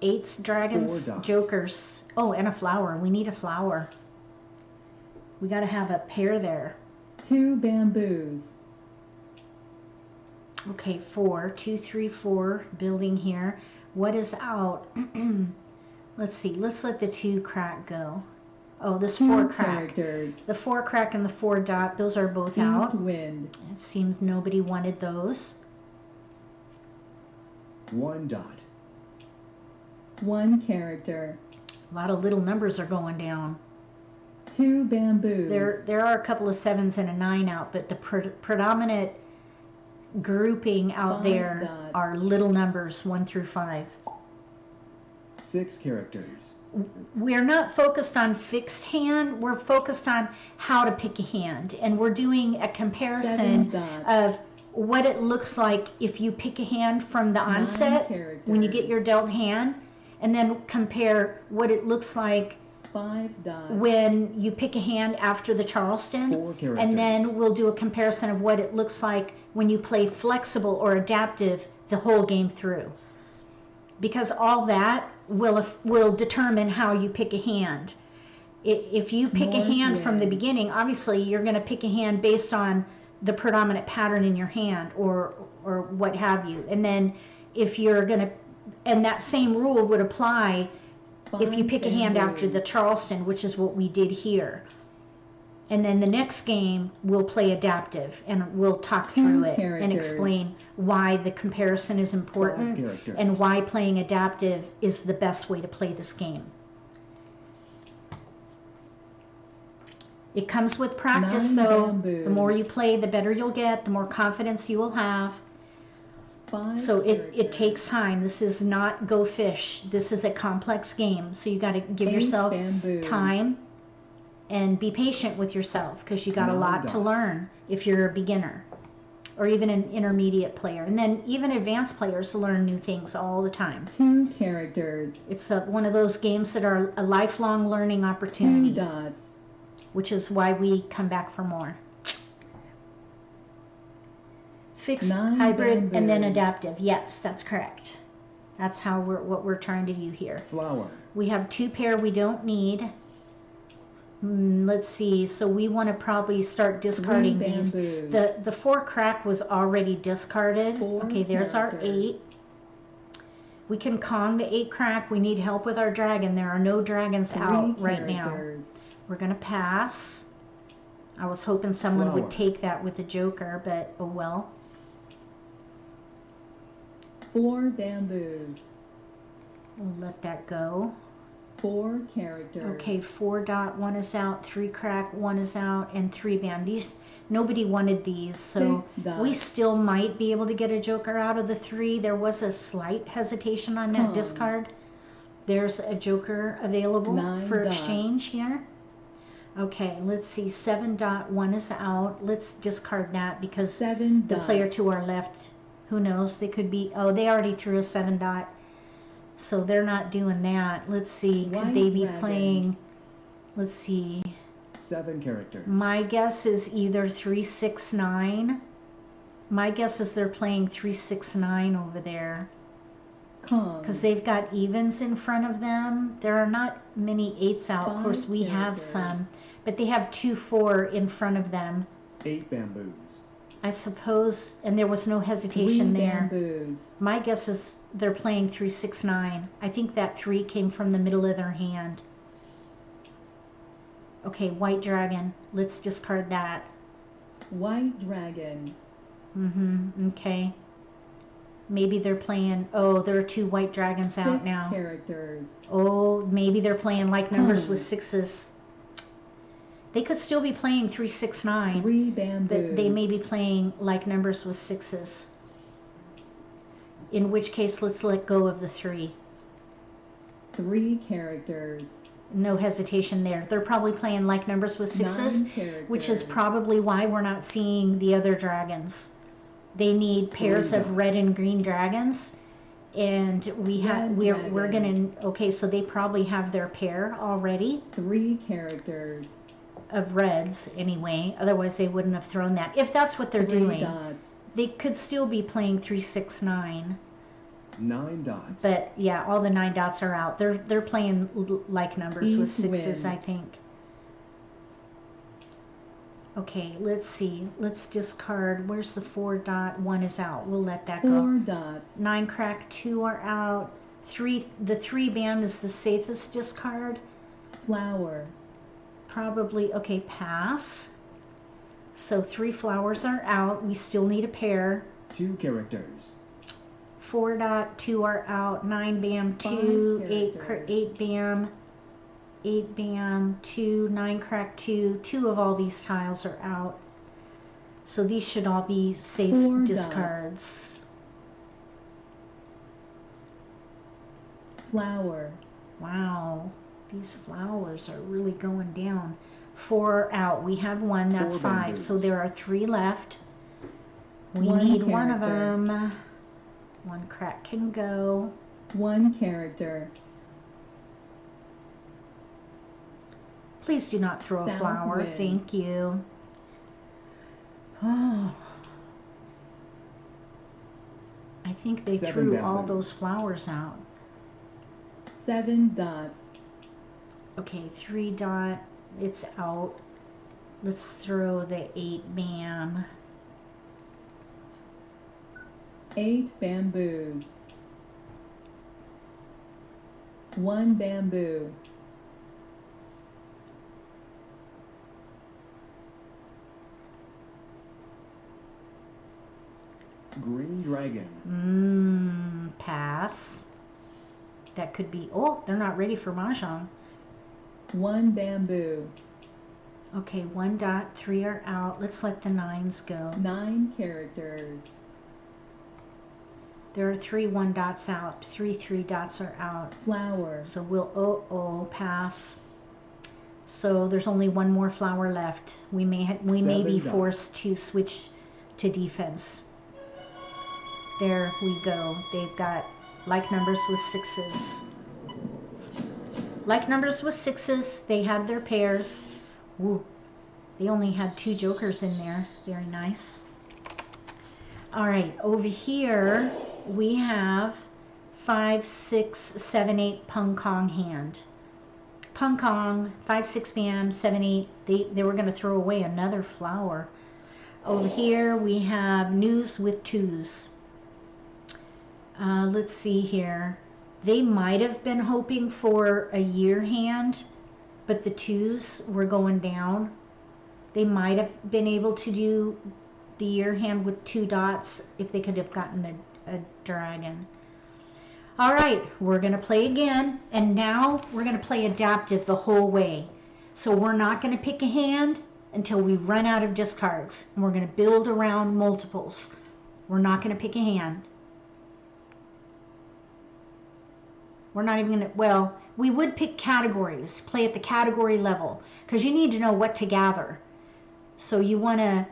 Eights, dragons, 4 dots. jokers. Oh, and a flower. We need a flower. We got to have a pair there. 2 bamboos. Okay, 4, 2, 3, 4, building here. What is out? Let's see. Let's let the 2 crack go. Oh, this 4 2 crack. characters. The 4 crack and the 4 dot, those are both East out. wind. It seems nobody wanted those. 1 dot. 1 character. A lot of little numbers are going down. 2 bamboos. There are a couple of 7s and a 9 out, but the predominant grouping out 5 there dots. are little numbers 1 through 5. 6 characters. We're not focused on fixed hand, we're focused on how to pick a hand, and we're doing a 7 comparison dots. of what it looks like if you pick a hand from the 9 onset characters. when you get your dealt hand, and then compare what it looks like 5 dots. when you pick a hand after the Charleston, 4 characters. and then we'll do a comparison of what it looks like when you play flexible or adaptive the whole game through, because all that will determine how you pick a hand. If you pick a North hand from the wind. beginning, obviously you're going to pick a hand based on the predominant pattern in your hand or what have you. And then if you're going to, and that same rule would apply if you 5 pick a hand after bamboos. the Charleston, which is what we did here. And then the next game we'll play adaptive, and we'll talk 2 through it and characters. explain why the comparison is 5 important characters. and why playing adaptive is the best way to play this game. It comes with practice 9 though. bamboos. The more you play, the better you'll get, the more confidence you will have. 5 So it characters. takes time. This is not Go Fish. This is a complex game. So you got to give 8 yourself bamboos. time and be patient with yourself, because you got a 9 lot to dots. learn if you're a beginner or even an intermediate player. And then even advanced players learn new things all the time. 2 characters. It's one of those games that are a lifelong learning 2 opportunity, dots. which is why we come back for more. Fixed, 9 hybrid, and then bamboos. adaptive. Yes, that's correct. That's how what we're trying to do here. Flower. We have 2 pair we don't need. Let's see. So we want to probably start discarding 3 these. bamboos. The 4 crack was already discarded. 4 Okay, there's our characters. 8. We can Kong the 8 crack. We need help with our dragon. There are no dragons 3 out right now. characters. We're gonna pass. I was hoping someone would Flower. take that with a joker, but oh well. 4 bamboos. We'll let that go. 4 characters. Okay, 4 dot, 1 is out, 3 crack, 1 is out, and 3 bam. These, nobody wanted these, so 6 dots. we still might be able to get a joker out of the 3. There was a slight hesitation on that Kong. discard. There's a joker available 9 for dots. exchange here. Okay, let's see, 7 dot, 1 is out. Let's discard that because 7 the dots. player to our left, who knows, they could be, oh, they already threw a 7 dot, so they're not doing that. Let's see, could White they be dragon. playing, let's see, 7 characters. my guess is either 3, 6, 9. My guess is they're playing 3, 6, 9 over there Kong. because they've got evens in front of them. There are not many 8s out. Of 5 course, we have characters. some, but they have 2, 4 in front of them, 8 bamboos. I suppose, and there was no 3 hesitation there. bamboos. My guess is they're playing 3, 6, 9. I think that 3 came from the middle of their hand. Okay, white dragon. Let's discard that. White dragon. Okay. Maybe they're playing, oh, there are 2 white dragons 6 out now. characters. Oh, maybe they're playing like numbers with Hmm. 6s. They could still be playing 3, 6, 9. 3 bamboos. But they may be playing like numbers with 6s. In which case, let's let go of the 3. 3 characters. No hesitation there. They're probably playing like numbers with 6s, 9 characters. which is probably why we're not seeing the other dragons. They need pairs of dots. red and green dragons, and Red we're dragon. gonna, okay, so they probably have their pair already 3 characters. of reds anyway. Otherwise, they wouldn't have thrown that. If that's what they're 3 doing, dots. they could still be playing 3, 6, 9. 9 dots. But yeah, all the 9 dots are out. They're playing like numbers with East 6s, wind. I think. Okay, let's see. Let's discard. Where's the 4 dot? 1 is out. We'll let that go. 4 dots. 9 crack, 2 are out. The 3 bam is the safest discard. Flower. Probably, okay, pass. So 3 flowers are out. We still need a pair. 2 characters. 4 dot, 2 are out. 9 bam, 2, 8 bam, 8 bam, 2, 9 crack, 2. 2 of all these tiles are out. So these should all be safe 4 discards. Flower. Wow, these flowers are really going down. 4 out. We have 1. That's 4 5. bamboos. So there are 3 left. We 1 need one of character. them. 1 crack can go. 1 character. Please do not throw a South flower. wind. Thank you. Oh. I think they 7 threw all bamboos. those flowers out. 7 dots. Okay, 3 dot. It's out. Let's throw the 8 bam. 8 bamboos. 1 bamboo. Green dragon. Pass. That could be, oh, they're not ready for Mahjong. 1 bamboo. Okay, 1 dot, 3 are out. Let's let the 9s go. 9 characters. There are 3 1 dots out. 3 dots are out. Flower. So we'll, pass. So there's only 1 more flower left. We may be 7 dots. forced to switch to defense. There we go. They've got like numbers with 6s. Like numbers with 6s. They had their pairs. Woo. They only had 2 jokers in there. Very nice. All right, over here we have 5, 6, 7, 8 Pung Kong hand. Pung Kong, 5, 6 bam, 7, 8. They were going to throw away another flower. Over here we have news with 2s. Let's see here. They might have been hoping for a year hand, but the 2s were going down. They might have been able to do the year hand with 2 dots if they could have gotten a dragon. All right, we're going to play again, and now we're going to play adaptive the whole way. So we're not going to pick a hand until we run out of discards, and we're going to build around multiples. We're not going to pick a hand. We're not even going to, well, we would pick categories, play at the category level, because you need to know what to gather. So you want to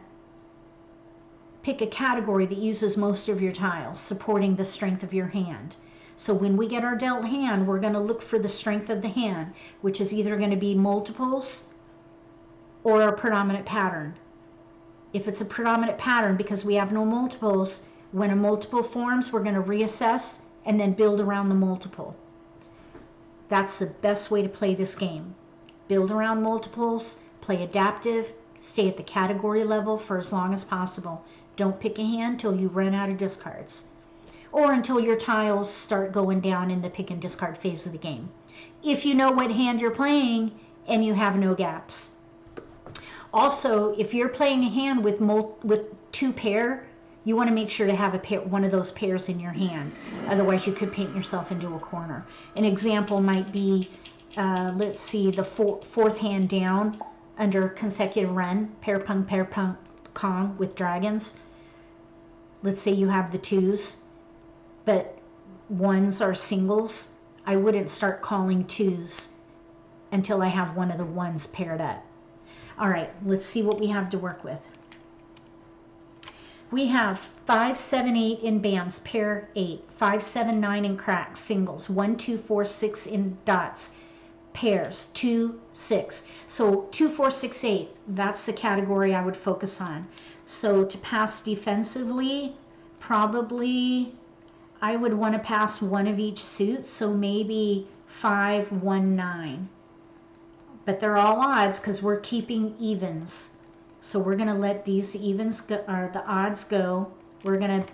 pick a category that uses most of your tiles, supporting the strength of your hand. So when we get our dealt hand, we're going to look for the strength of the hand, which is either going to be multiples or a predominant pattern. If it's a predominant pattern, because we have no multiples, when a multiple forms, we're going to reassess and then build around the multiple. That's the best way to play this game. Build around multiples, play adaptive, stay at the category level for as long as possible. Don't pick a hand till you run out of discards, or until your tiles start going down in the pick and discard phase of the game. If you know what hand you're playing and you have no gaps. Also, if you're playing a hand with 2 pair, you want to make sure to have a pair, one of those pairs in your hand. Otherwise, you could paint yourself into a corner. An example might be, let's see, the 4th hand down under consecutive run, pair pung kong with dragons. Let's say you have the 2s, but 1s are singles. I wouldn't start calling 2s until I have one of the 1s paired up. All right, let's see what we have to work with. We have 5, 7, 8 in bams, pair 8, 5, 7, 9 in cracks, singles, 1, 2, 4, 6 in dots, pairs, 2, 6. So 2, 4, 6, 8, that's the category I would focus on. So to pass defensively, probably I would want to pass one of each suit, so maybe 5, 1, 9. But they're all odds because we're keeping evens. So we're going to let these evens go, or the odds go. We're going to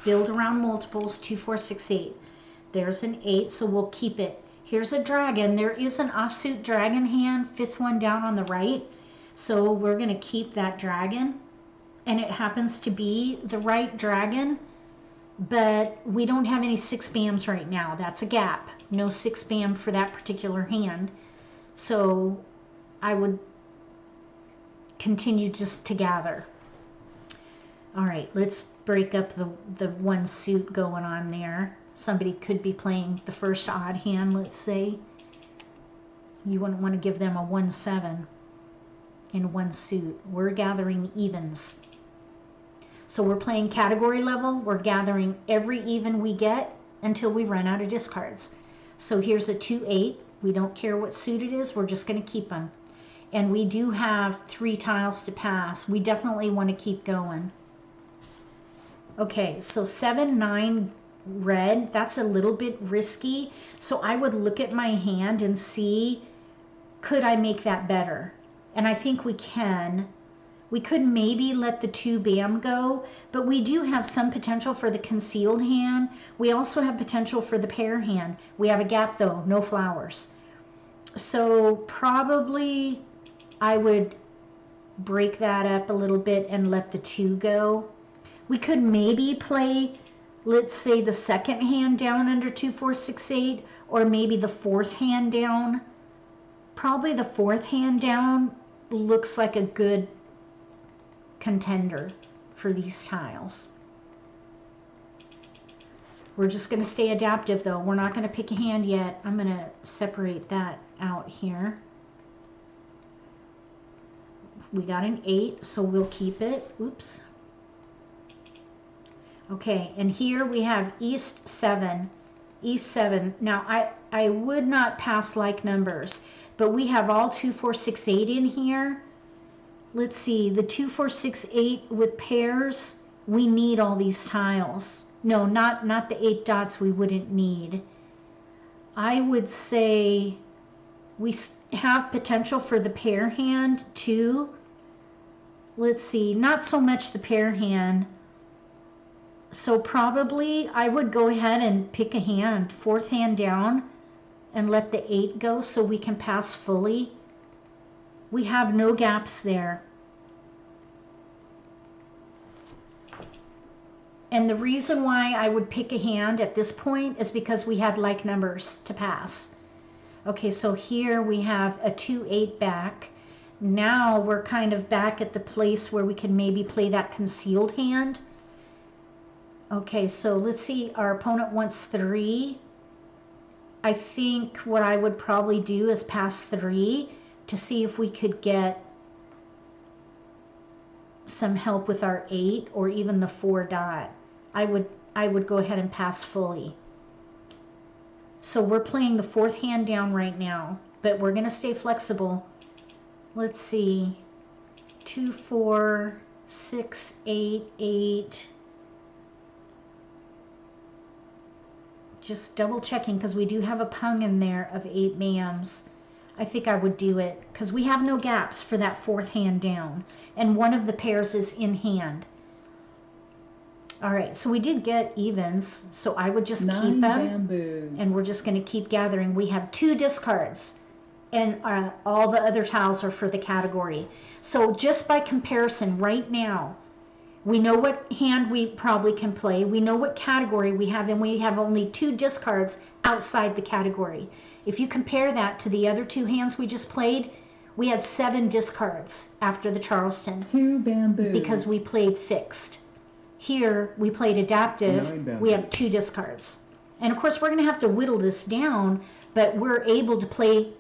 build around multiples, 2, 4, 6, 8. There's an 8, so we'll keep it. Here's a dragon. There is an offsuit dragon hand, 5th one down on the right. So we're going to keep that dragon. And it happens to be the right dragon, but we don't have any 6 bams right now. That's a gap. No 6 bam for that particular hand. So I would continue just to gather. All right, let's break up the one suit going on there. Somebody could be playing the first odd hand, let's say. You wouldn't want to give them a 1, 7 in one suit. We're gathering evens. So we're playing category level. We're gathering every even we get until we run out of discards. So here's a 2, 8. We don't care what suit it is. We're just going to keep them. And we do have 3 tiles to pass. We definitely want to keep going. Okay, so 7, 9 red. That's a little bit risky. So I would look at my hand and see, could I make that better? And I think we can. We could maybe let the 2 bam go, but we do have some potential for the concealed hand. We also have potential for the pair hand. We have a gap though, no flowers. So probably I would break that up a little bit and let the 2 go. We could maybe play, let's say, the second hand down under 2, 4, 6, 8, or maybe the 4th hand down. Probably the 4th hand down looks like a good contender for these tiles. We're just going to stay adaptive though. We're not going to pick a hand yet. I'm going to separate that out here. We got an 8, so we'll keep it. Oops. Okay, and here we have East 7. East 7. Now I would not pass like numbers, but we have all 2, 4, 6, 8 in here. Let's see, the 2, 4, 6, 8 with pairs, we need all these tiles. No, not the 8 dots we wouldn't need. I would say we have potential for the pair hand too. Let's see, not so much the pair hand. So probably I would go ahead and pick a hand, 4th hand down, and let the 8 go so we can pass fully. We have no gaps there. And the reason why I would pick a hand at this point is because we had like numbers to pass. Okay, so here we have a 2, 8 back. Now we're kind of back at the place where we can maybe play that concealed hand. Okay, so let's see, our opponent wants 3. I think what I would probably do is pass 3 to see if we could get some help with our 8 or even the 4 dot. I would go ahead and pass fully. So we're playing the 4th hand down right now, but we're going to stay flexible. Let's see, 2, 4, 6, 8, 8. Just double checking because we do have a pung in there of 8 bams. I think I would do it because we have no gaps for that 4th hand down, and one of the pairs is in hand. All right, so we did get evens, so I would just keep them, bamboos. and we're just going to keep gathering. We have 2 discards, and all the other tiles are for the category. So just by comparison, right now, we know what hand we probably can play. We know what category we have, and we have only 2 discards outside the category. If you compare that to the other 2 hands we just played, we had 7 discards after the Charleston 2 bamboos. because we played fixed. Here we played adaptive. We have 2 discards. And of course we're going to have to whittle this down, but we're able to play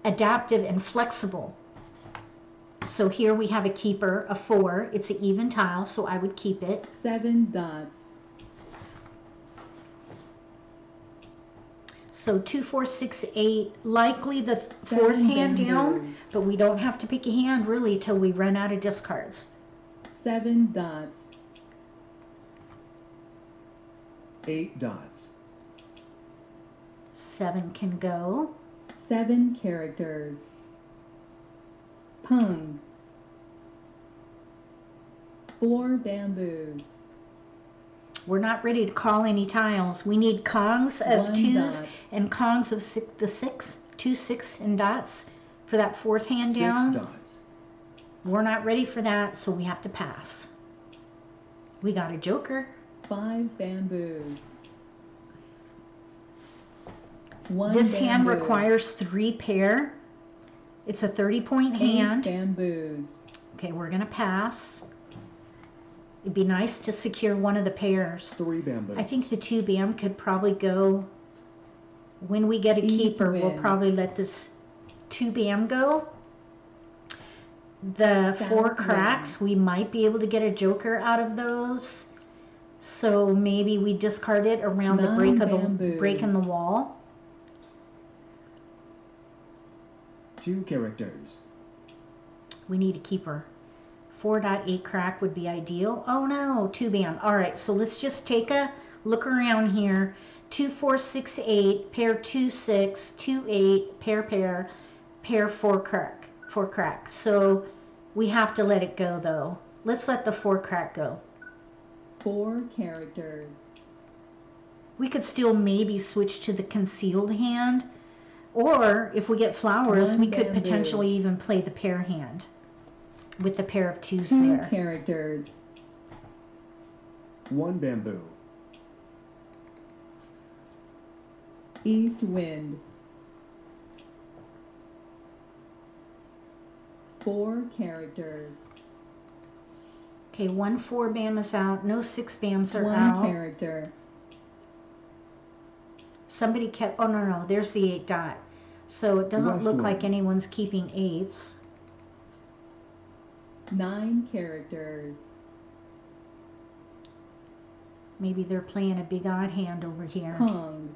adaptive and flexible. So here we have a keeper, a 4. It's an even tile, so I would keep it. 7 dots. So 2, 4, 6, 8, likely the 4th 7 hand down, bamboos. but we don't have to pick a hand really till we run out of discards. 7 dots. 8 dots. 7 can go. 7 characters. Pung. 4 bamboos. We're not ready to call any tiles. We need Kongs of 1 twos dot. and Kongs of six, 2, 6, and dots for that fourth hand 6 down. dots. We're not ready for that, so we have to pass. We got a joker. 5 bamboos. 1 This hand bamboo. requires 3 pair. It's a 30-point 8 hand. bamboos. Okay, we're gonna pass. It'd be nice to secure one of the pairs. 3 bamboos. I think the 2 bam could probably go. When we get a East keeper, we'll wind. probably let this 2 bam go. The South 4 wind. cracks, we might be able to get a joker out of those. So maybe we discard it around the 9 break of the bamboos. break in the wall. 2 characters. We need a keeper. 4.8 crack would be ideal. Oh no, 2 bam. All right, so let's just take a look around here. 2, 4, 6, 8, pair 2, 6, 2, 8, pair, pair 4 crack. 4 crack. So we have to let it go though. Let's let the 4 crack go. 4 characters. We could still maybe switch to the concealed hand, or if we get flowers, 1 we could bamboo. potentially even play the pair hand with the pair of 2s 2 there. characters. 1 bamboo. East wind. 4 characters. Okay, 1 4 bam is out. No 6 bams are 1 out. character. Somebody kept, oh no, there's the 8 dot. So it doesn't West look wind. like anyone's keeping 8s. 9 characters. Maybe they're playing a big odd hand over here. Kong.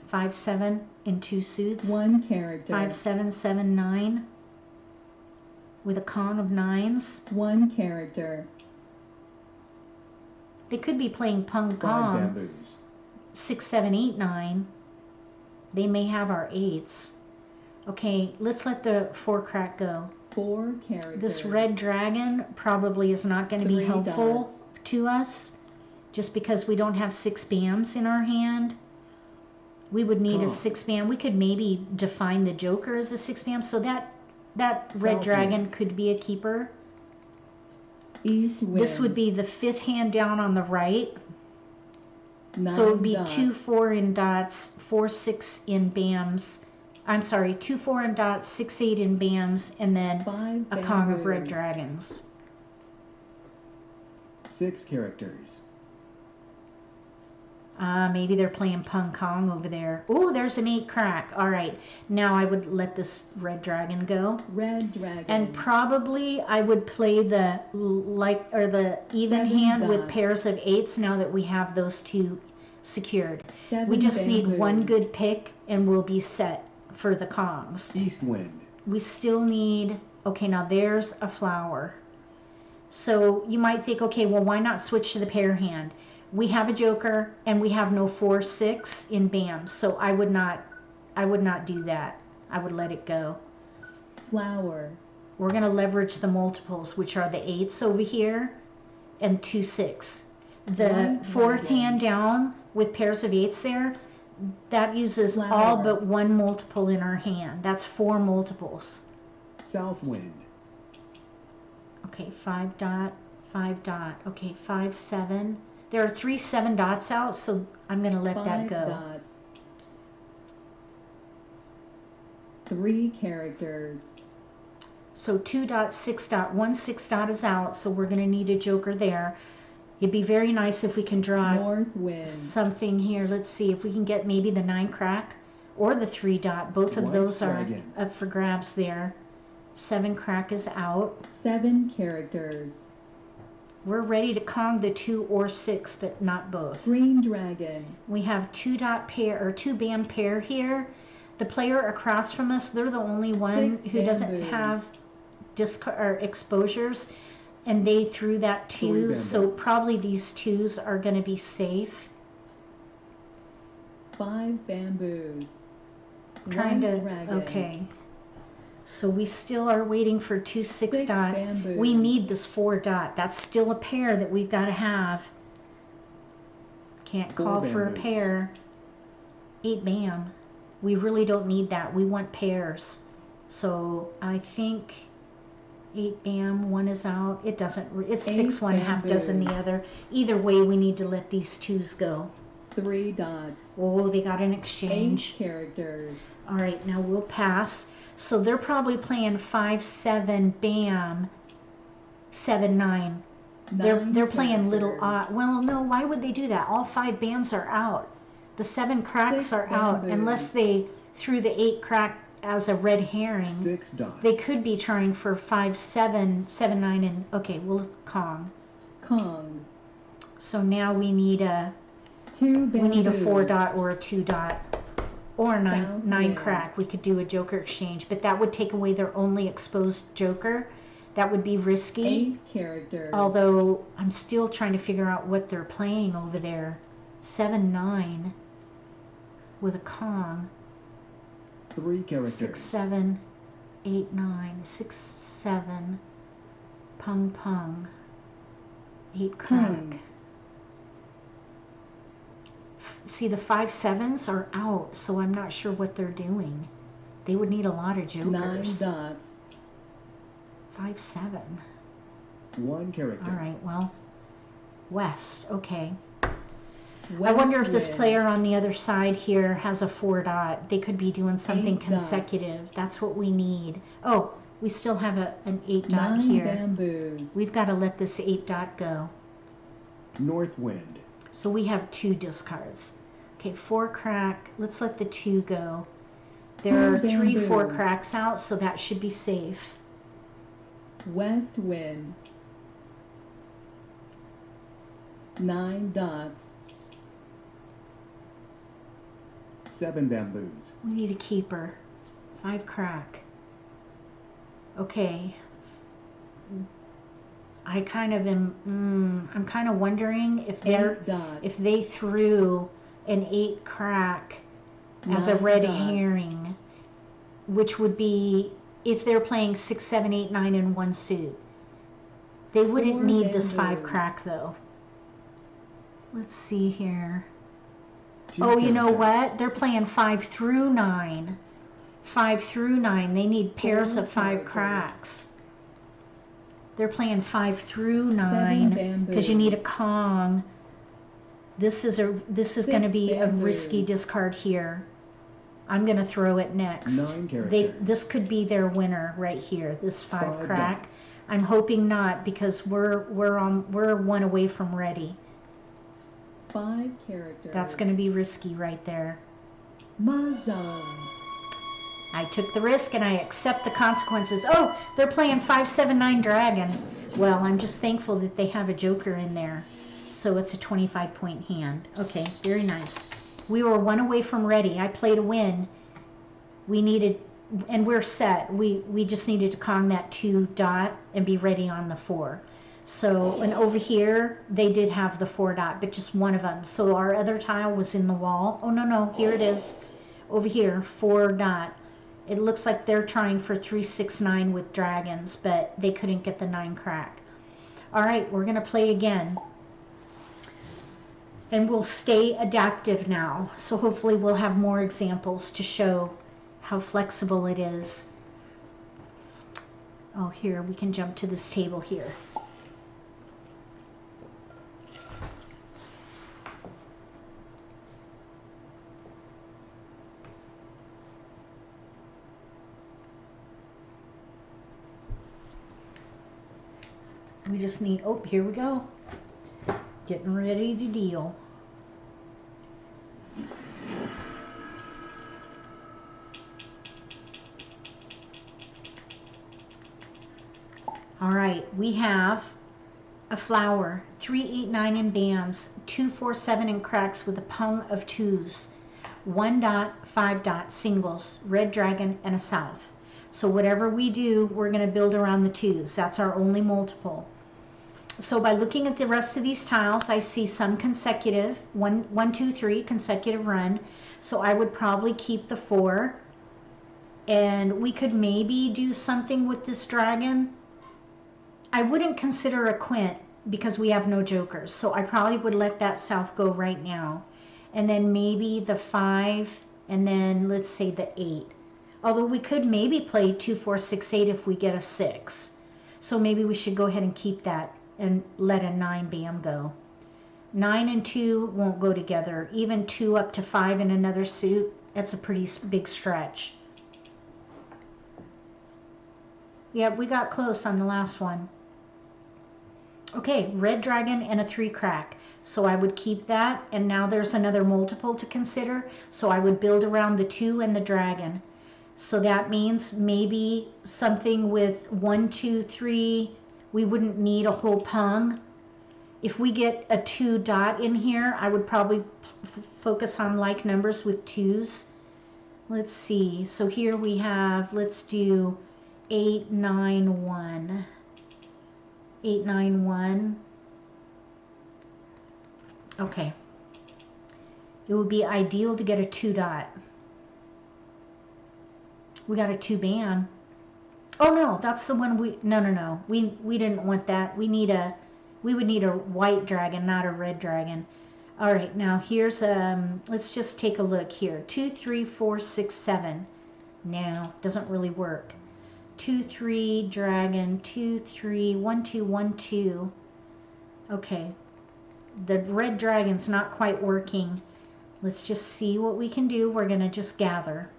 5 7 in 2 suits. 1 character. 5 7 7 9 with a Kong of 9s. 1 character. They could be playing Pung 5 Kong. bamboos. 6 7 8 9. They may have our 8s. Okay, let's let the 4 crack go. 4 characters. This red dragon probably is not going to be 3 helpful dots. to us just because we don't have 6 bams in our hand. We would need a Kong. 6 bam. We could maybe define the joker as a 6 bam, so that red South dragon wind. could be a keeper. East wind. This would be the 5th hand down on the right. 9 So it would be dots. 2 4 in dots, 4 6 in bams. I'm sorry, 2 4 in dots, 6 8 in bams, and then 5 a Kong of red bamboos. dragons. 6 characters. Maybe they're playing Pung Kong over there. Oh, there's an 8 crack. All right, now I would let this red dragon go. Red dragon. And probably I would play the even 7 hand with dots. pairs of 8s now that we have those 2 secured. 7 We just need one bamboos. good pick and we'll be set for the Kongs. East wind. We still need, okay, now there's a flower. So you might think, okay, well, why not switch to the pair hand? We have a joker and we have no 4 6 in bams, so I would not do that. I would let it go. Flower. We're going to leverage the multiples, which are the 8s over here and 2 6. The One 4th dragon. hand down with pairs of 8s there, that uses all Flower. but 1 multiple in our hand. That's 4 multiples. South wind. Okay, 5 dot, 5 dot. Okay, 5 7. There are 3 7 dots out, so I'm going to let 5 that go. dots. 3 characters. So 2 dot, 6 dot, 1 6 dot is out, so we're going to need a joker there. It'd be very nice if we can draw North wind. something here. Let's see if we can get maybe the 9 crack or the 3 dot. Both of White those are dragon. up for grabs there. 7 crack is out. 7 characters. We're ready to Kong the 2 or 6, but not both. Green dragon. We have 2 dot pair or 2 bam pair here. The player across from us, they're the only one 6 who doesn't bamboos. have discard or exposures. and they threw that Three 2, bamboos. so probably these 2s are going to be safe. 5 bamboos. Trying One to, dragon. okay. So we still are waiting for 2 6 6 dot. bamboos. We need this 4 dot. That's still a pair that we've got to have. Can't 4 call for a bamboos. pair. 8 bam. We really don't need that. We want pairs. So I think 8 bam, 1 is out. It doesn't, it's 8 6 1, half dozen the bamboos. other. Either way, we need to let these 2s go. 3 dots. Oh, they got an 8 exchange. characters. All right, now we'll pass. So they're probably playing 5 7 bam, 7 9. They're playing little characters. well, no, why would they do that? All 5 bams are out. The 7 cracks 6 are out bamboos. unless they threw the 8 crack as a red herring. 6 dots. They could be trying for 5 7 7 9 and okay, we'll Kong. Kong. So now we need a 2 bamboos. we need a 4 dot or a 2 dot or a 9 South 9 wind. crack. We could do a joker exchange, but that would take away their only exposed joker. That would be risky. 8 characters. Although I'm still trying to figure out what they're playing over there. 7 9 with a Kong. 3 characters. 6 7 8 9 6 7 pung pung 8 crack. Kong. See, the 5 7s are out, so I'm not sure what they're doing. They would need a lot of 9 jokers. dots. 5 7. 1 character. All right, well, West. Okay. I West wonder if this wind. player on the other side here has a 4 dot. They could be doing something 8 dots. consecutive. That's what we need. Oh, we still have an 8 dot 9 here. bamboos. We've got to let this 8 dot go. North wind. So we have 2 discards. Okay, 4 crack. Let's let the 2 go. There 2 are 3 4 bamboos. cracks out, so that should be safe. West wind. 9 dots. 7 bamboos. We need a keeper. 5 crack. Okay. I kind of am, I'm kind of wondering if 8 dots. if they threw an 8 crack as a 9 red dots. herring, which would be if they're playing 6 7 8 9 in one suit. They wouldn't 4 need this 5 bamboos. crack though. Let's see here. 2 Oh, you know characters. what? They're playing 5 through 9. 5 through 9. They need pairs 4 of 5 characters. cracks. They're playing 5 through 7 9 because you need a bamboos. Kong. This is going to 6 be a risky bamboos. discard here. I'm going to throw it next. 9 characters. This could be their winner right here. This 5 5 crack. dots. I'm hoping not because we're 1 away from ready. 5 characters. That's going to be risky right there. Mahjong. I took the risk and I accept the consequences. Oh, they're playing 5 7 9 dragon. Well, I'm just thankful that they have a joker in there. So it's a 25-point hand. Okay, very nice. We were 1 away from ready. I played a win. We needed, and we're set. We just needed to Kong that 2 dot and be ready on the 4. So, and over here, they did have the 4 dot, but just one of them. So our other tile was in the wall. Oh, no, here it is. Over here, 4 dot. It looks like they're trying for 3 6 9 with dragons, but they couldn't get the 9 crack. All right, we're going to play again. And we'll stay adaptive now. So hopefully we'll have more examples to show how flexible it is. Oh, here, we can jump to this table here. We just need, oh, here we go. Getting ready to deal. All right, we have a flower, 3 8 9 in bams, 2 4 7 in cracks with a pung of 2s, 1 dot 5 dot singles, red dragon and a south. So whatever we do, we're going to build around the 2s. That's our only multiple. So by looking at the rest of these tiles, I see some consecutive, 1, 1, 2, 3 consecutive run. So I would probably keep the 4. And we could maybe do something with this dragon. I wouldn't consider a quint because we have no jokers. So I probably would let that south go right now. And then maybe the 5, and then let's say the 8. Although we could maybe play 2, 4, 6, 8 if we get a 6. So maybe we should go ahead and keep that and let a 9 bam go. 9 and 2 won't go together. Even 2 up to 5 in another suit, that's a pretty big stretch. Yeah, we got close on the last one. Okay, red dragon and a 3 crack. So I would keep that, and now there's another multiple to consider. So I would build around the 2 and the dragon. So that means maybe something with 1, 2, 3. We wouldn't need a whole pung. If we get a 2 dot in here, I would probably focus on like numbers with 2s. Let's see. So here we have, let's do 8, 9, 1. 8, 9, 1. Okay. It would be ideal to get a 2 dot. We got a 2 bam. Oh no, that's the one no. We didn't want that. We would need a white dragon, not a red dragon. All right, now here's let's just take a look here. 2, 3, 4, 6, 7. No, doesn't really work. 2, 3 dragon, 2, 3, 1, 2, 1, 2. Okay. The red dragon's not quite working. Let's just see what we can do. We're going to just gather.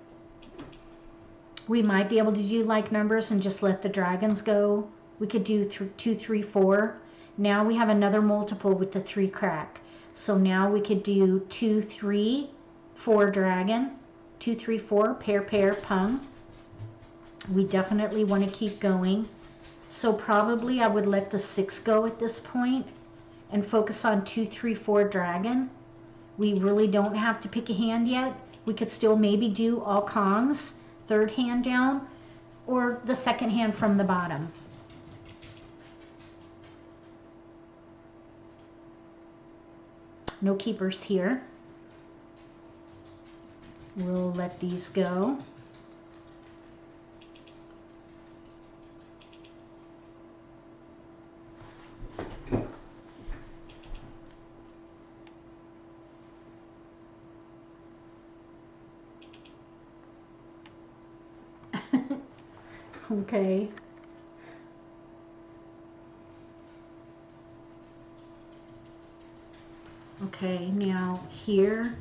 We might be able to do like numbers and just let the dragons go. We could do 2, 3, 4. Now we have another multiple with the 3 crack. So now we could do 2, 3, 4 dragon, 2, 3, 4, pair, pung. We definitely want to keep going. So probably I would let the 6 go at this point and focus on 2, 3, 4 dragon. We really don't have to pick a hand yet. We could still maybe do all Kongs, 3rd hand down, or the 2nd hand from the bottom. No keepers here. We'll let these go. Okay. Okay, now here,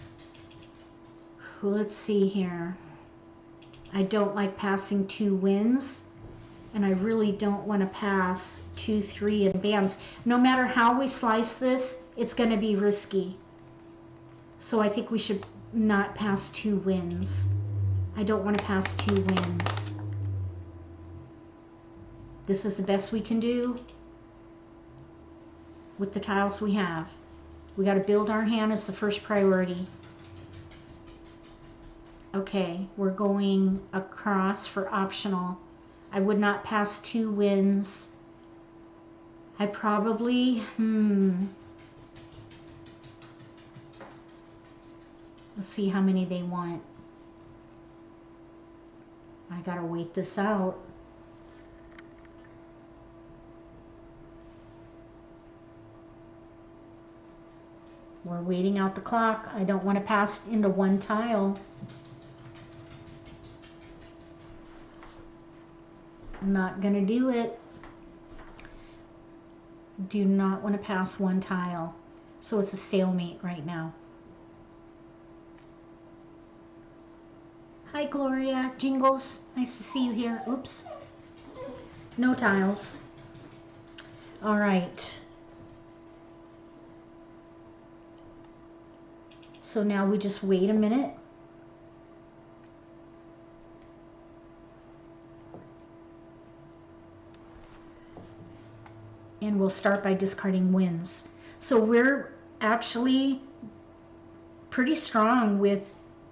let's see here. I don't like passing 2 wins, and I really don't want to pass 2, 3 and bams. No matter how we slice this, it's going to be risky. So I think we should not pass 2 wins. I don't want to pass 2 wins. This is the best we can do with the tiles we have. We got to build our hand as the first priority. Okay, we're going across for optional. I would not pass 2 wins. I probably, let's see how many they want. I gotta wait this out. We're waiting out the clock. I don't want to pass into 1 tile. I'm not going to do it. Do not want to pass 1 tile. So it's a stalemate right now. Hi, Gloria. Jingles. Nice to see you here. Oops. No tiles. All right. So now we just wait a minute. And we'll start by discarding wins. So we're actually pretty strong with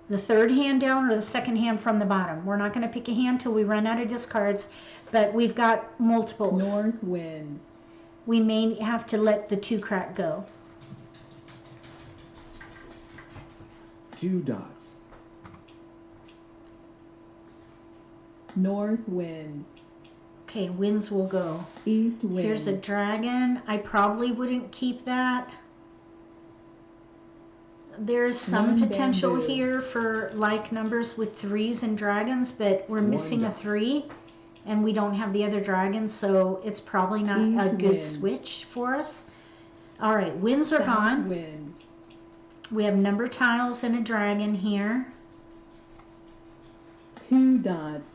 the 3rd hand down or the 2nd hand from the bottom. We're not going to pick a hand till we run out of discards, but we've got multiples. North wind. we may have to let the 2 crack go. 2 dots. North wind. Okay, winds will go. East wind. Here's a dragon. I probably wouldn't keep that. There's some 1 potential bamboo. here for like numbers with 3s and dragons, but we're 1 missing a dot. 3 and we don't have the other dragon, so it's probably not a East good wind. switch for us. All right, winds are South gone. wind. We have number tiles and a dragon here. 2 dots.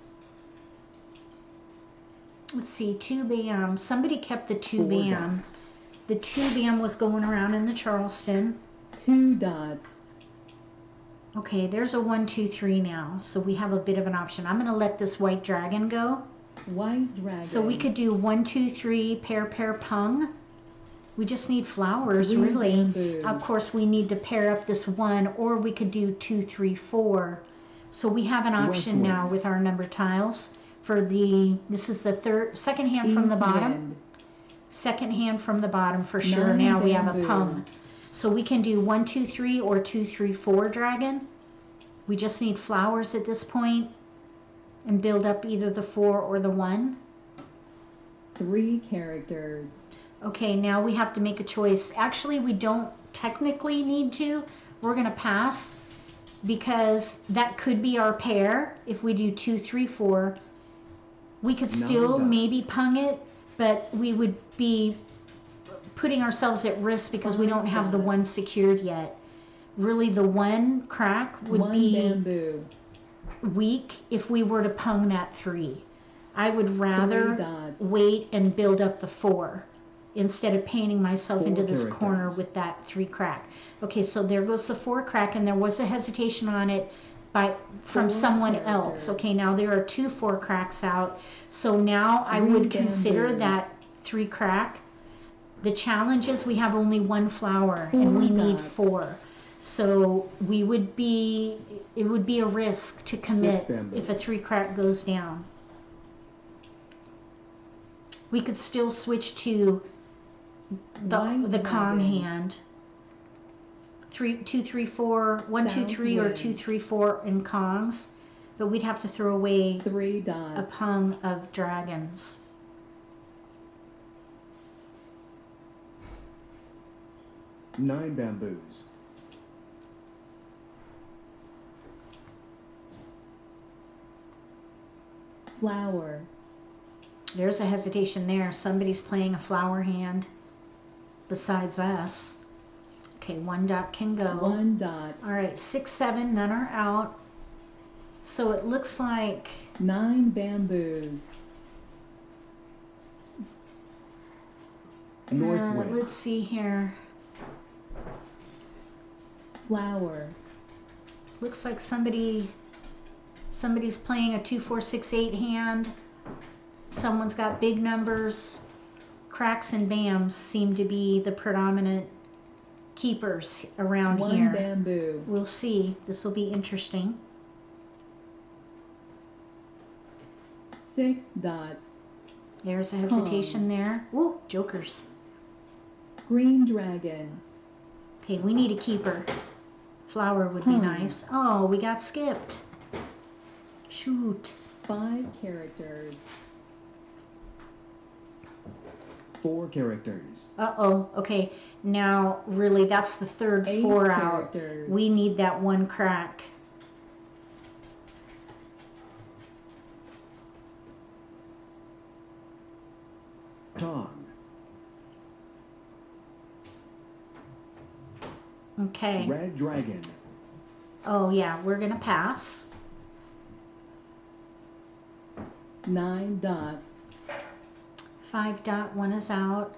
Let's see, 2 bam. Somebody kept the 2 4 bam. dots. The 2 bam was going around in the Charleston. 2 dots. Okay, there's a 1, 2, 3 now, so we have a bit of an option. I'm gonna let this white dragon go. White dragon. So we could do 1, 2, 3, pair, pung. We just need flowers, 3 really. bamboos. Of course, we need to pair up this 1, or we could do 2, 3, 4. So we have an option West now wind. with our number tiles for the, this is the second hand from the East bottom. wind. Second hand from the bottom for sure. 9 Now we have a bamboos. pung. So we can do 1, 2, 3 or 2, 3, 4 dragon. We just need flowers at this point and build up either the 4 or the 1. 3 characters. Okay, now we have to make a choice. Actually, we don't technically need to. We're going to pass because that could be our pair. If we do 2, 3, 4, we could 9 still dots. maybe pung it, but we would be putting ourselves at risk because we 5 don't have the dots. 1 secured yet. Really, the 1 crack would 1 be bamboo. weak if we were to pung that 3. I would 3 rather dots. wait and build up the 4 instead of painting myself 4 into this characters. corner with that 3 crack. Okay, so there goes the 4 crack, and there was a hesitation on it from 4 someone characters. else. Okay, now there are 2 4 cracks out. So now I 3 would consider bamboos. that 3 crack. The challenge is we have only 1 flower and 4 we need dots. 4. So it would be a risk to commit bamboos. if a 3 crack goes down. We could still switch to White the Kong dragon. hand. 2, 3, 4, 1, 2, South 3, or wind. 2, 3, 4 in Kongs, but we'd have to throw away 3 a dots. pung of dragons. 9 bamboos. Flower. There's a hesitation there. Somebody's playing a flower hand besides us. Okay, 1 dot can go. 1 dot. All right, 6, 7, none are out. So it looks like 9 bamboos. North wind. let's see here. Flower. Looks like somebody's playing a 2, 4, 6, 8 hand. Someone's got big numbers. Cracks and bams seem to be the predominant keepers around 1 here. bamboo. We'll see. This will be interesting. 6 dots. There's a hesitation there. Ooh, jokers. Green dragon. Okay, we need a keeper. Flower would be Hmm. nice. Oh, we got skipped. Shoot. 5 characters. 4 characters. Uh-oh. Okay, now really that's the third 8 4 out. characters. We need that 1 crack. Kong. Okay. Red dragon. Oh yeah, we're gonna pass. 9 dots. 5 dot, 1 is out.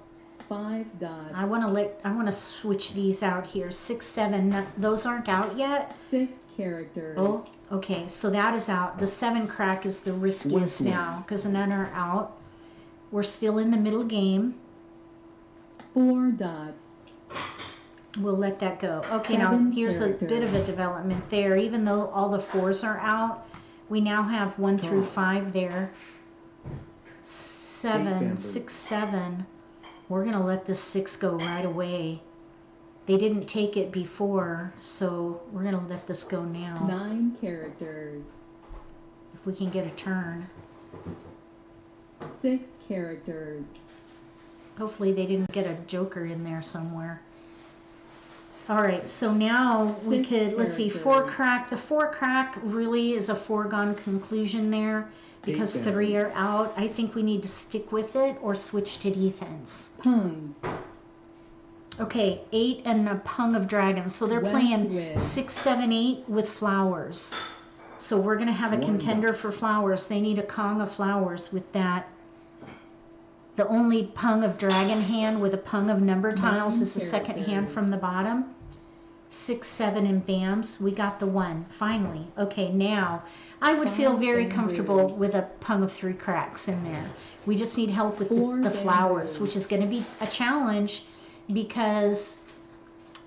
5 dots. I want to switch these out here. 6, 7. Those aren't out yet. 6 characters. Oh, okay. So that is out. The 7 crack is the riskiest West wind. now because none are out. We're still in the middle game. 4 dots. We'll let that go. Okay, now 7 here's a characters. bit of a development there. Even though all the 4s are out, we now have 1 through Oh. 5 there. 7, bamboo. 6, 7. We're gonna let this 6 go right away. They didn't take it before, so we're gonna let this go now. 9 characters. If we can get a turn. 6 characters. Hopefully they didn't get a joker in there somewhere. All right, so now we 6 could, let's see, characters. 4 crack. The 4 crack really is a foregone conclusion there because 8 3 are bamboos. out. I think we need to stick with it or switch to defense. Pung. Okay, 8 and a pung of dragons. So they're West playing wind. 6, 7, 8 with flowers. So we're going to have a 1 contender dot. for flowers. They need a Kong of flowers with that. The only pung of dragon hand with a pung of number tiles 9 is the second hand characters. from the bottom. 6, 7 and bams. We got the 1 finally. Okay, now I would feel 5 very bamboos. comfortable with a pung of 3 cracks in there. We just need help with 4 the flowers, bamboos. which is going to be a challenge because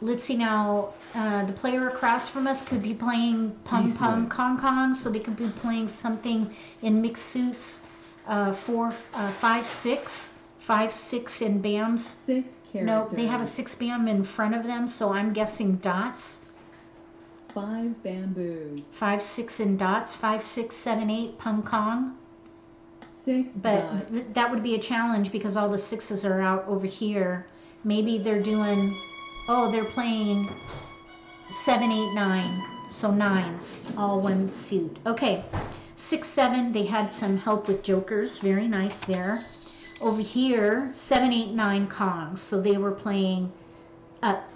let's see now, the player across from us could be playing pung East pung wind. kong kong, so they could be playing something in mixed suits. 4, 5, 6, 5, 6 in bams. 6 characters. No, they have a 6 bam in front of them, so I'm guessing dots. 5 bamboos. 5, 6 in dots. 5, 6, 7, 8 pung kong. 6 But dots. that would be a challenge because all the 6s are out over here. Maybe they're doing, oh, they're playing 7, 8, 9. So 9s, all one suit. Okay, 6, 7, they had some help with jokers. Very nice there. Over here, 7, 8, 9 kongs. So they were playing up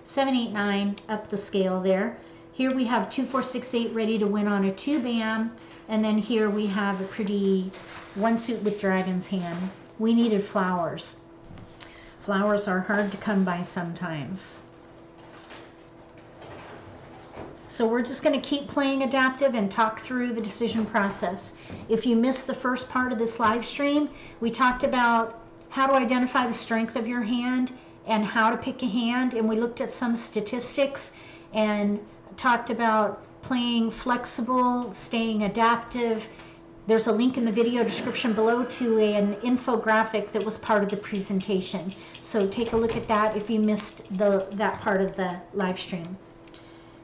7, 8, 9 up the scale there. Here we have 2, 4, 6, 8 ready to win on a 2 bam. And then here we have a pretty 1 suit with dragon's hand. We needed flowers. Flowers are hard to come by sometimes. So we're just going to keep playing adaptive and talk through the decision process. If you missed the first part of this live stream, we talked about how to identify the strength of your hand and how to pick a hand, and we looked at some statistics and talked about playing flexible, staying adaptive. There's a link in the video description below to an infographic that was part of the presentation. So take a look at that if you missed that part of the live stream.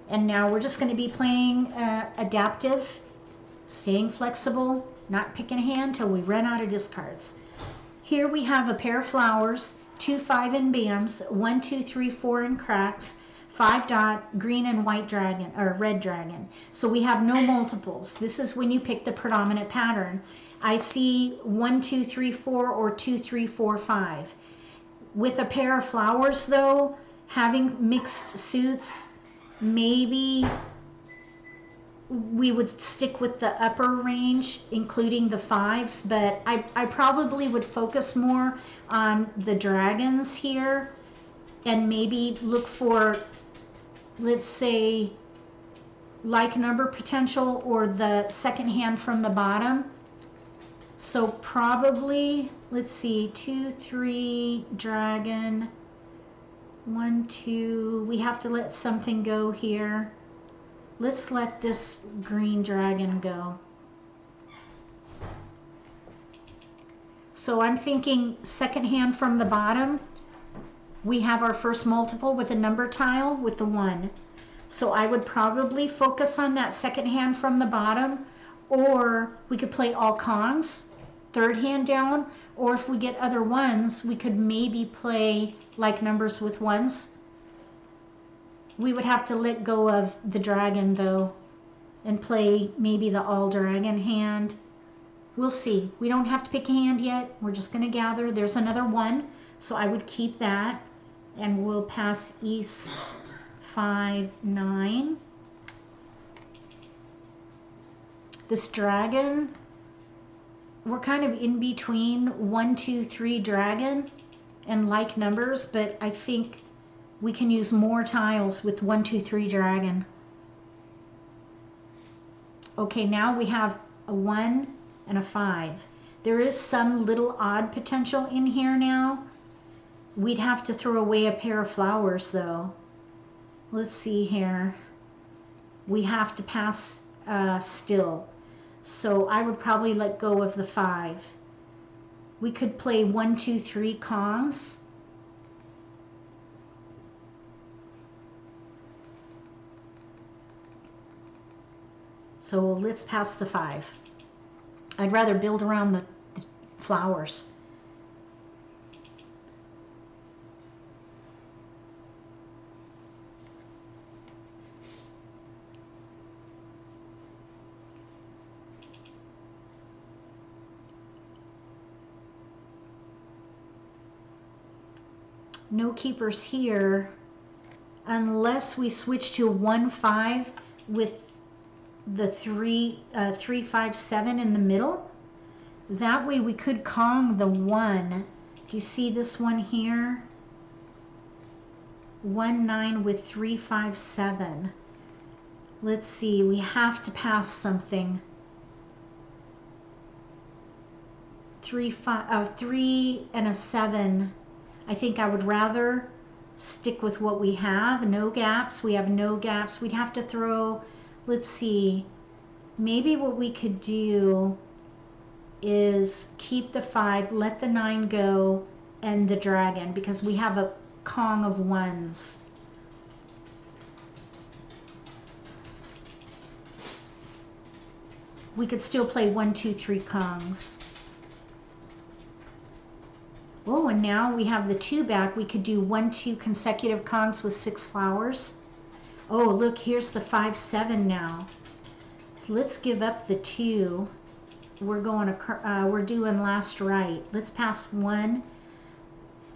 And now we're just going to be playing adaptive, staying flexible, not picking a hand till we run out of discards. Here we have a pair of flowers, 2, 5 in bams, 1, 2, 3, 4 in cracks, 5 dot, green and white dragon, or red dragon. So we have no multiples. This is when you pick the predominant pattern. I see 1, 2, 3, 4 or 2, 3, 4, 5. With a pair of flowers though, having mixed suits, maybe we would stick with the upper range, including the 5s, but I probably would focus more on the dragons here and maybe look for, let's say, like number potential or the second hand from the bottom. So probably, let's see, 2, 3, dragon, 1, 2, we have to let something go here. Let's let this green dragon go. So I'm thinking second hand from the bottom, we have our first multiple with a number tile with the 1. So I would probably focus on that second hand from the bottom, or we could play all kongs, third hand down, or if we get other 1s, we could maybe play like numbers with 1s. We would have to let go of the dragon though and play maybe the all dragon hand. We'll see. We don't have to pick a hand yet. We're just going to gather. There's another 1, so I would keep that, and we'll pass east 5, 9. This dragon, we're kind of in between 1, 2, 3 dragon and like numbers, but I think we can use more tiles with 1, 2, 3 dragon. Okay, now we have a 1 and a 5. There is some little odd potential in here now. We'd have to throw away a pair of flowers though. Let's see here. We have to pass still. So I would probably let go of the 5. We could play 1, 2, 3 Kongs. So let's pass the 5. I'd rather build around the flowers. No keepers here unless we switch to 1, 5 with the 3, 3, 5, 7 in the middle. That way we could Kong the 1. Do you see this one here? 1, 9 with 3, 5, 7. Let's see, we have to pass something. 3, 5, 3 and a 7. I think I would rather stick with what we have. No gaps. We have no gaps. We'd have to throw, let's see, maybe what we could do is keep the 5, let the 9 go, and the dragon, because we have a Kong of 1s. We could still play 1, 2, 3 Kongs. Oh, and now we have the 2 back. We could do 1, 2 consecutive Kongs with 6 flowers. Oh, look, here's the 5, 7 now. So let's give up the 2. We're going to, we're doing last right. Let's pass 1,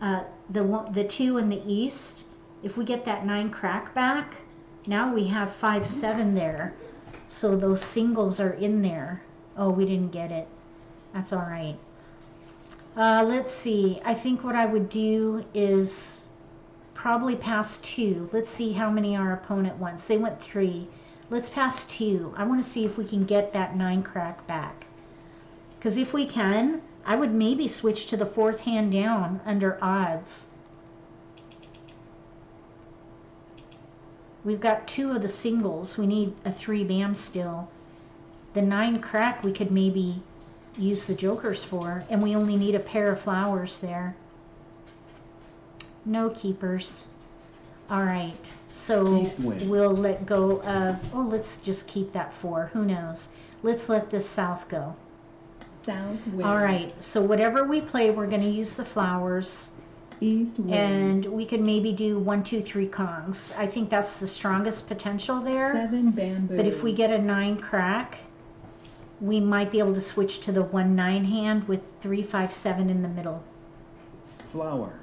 the 2 in the east. If we get that 9 crack back, now we have 5, 7 there. So those singles are in there. Oh, we didn't get it. That's all right. Let's see. I think what I would do is probably pass 2. Let's see how many our opponent wants. They went 3. Let's pass 2. I want to see if we can get that 9 crack back. Because if we can, I would maybe switch to the 4th hand down under odds. We've got 2 of the singles. We need a 3 bam still. The 9 crack we could maybe use the jokers for, and we only need a pair of flowers there. No keepers. All right, so we'll let go of, oh, let's just keep that 4. Who knows? Let's let this south go. South wind. All right, so whatever we play, we're going to use the flowers. East wind. And we could maybe do 1, 2, 3 Kongs. I think that's the strongest potential there. 7 bamboos. But if we get a 9 crack, we might be able to switch to the 1, 9 hand with 3, 5, 7 in the middle. Flower.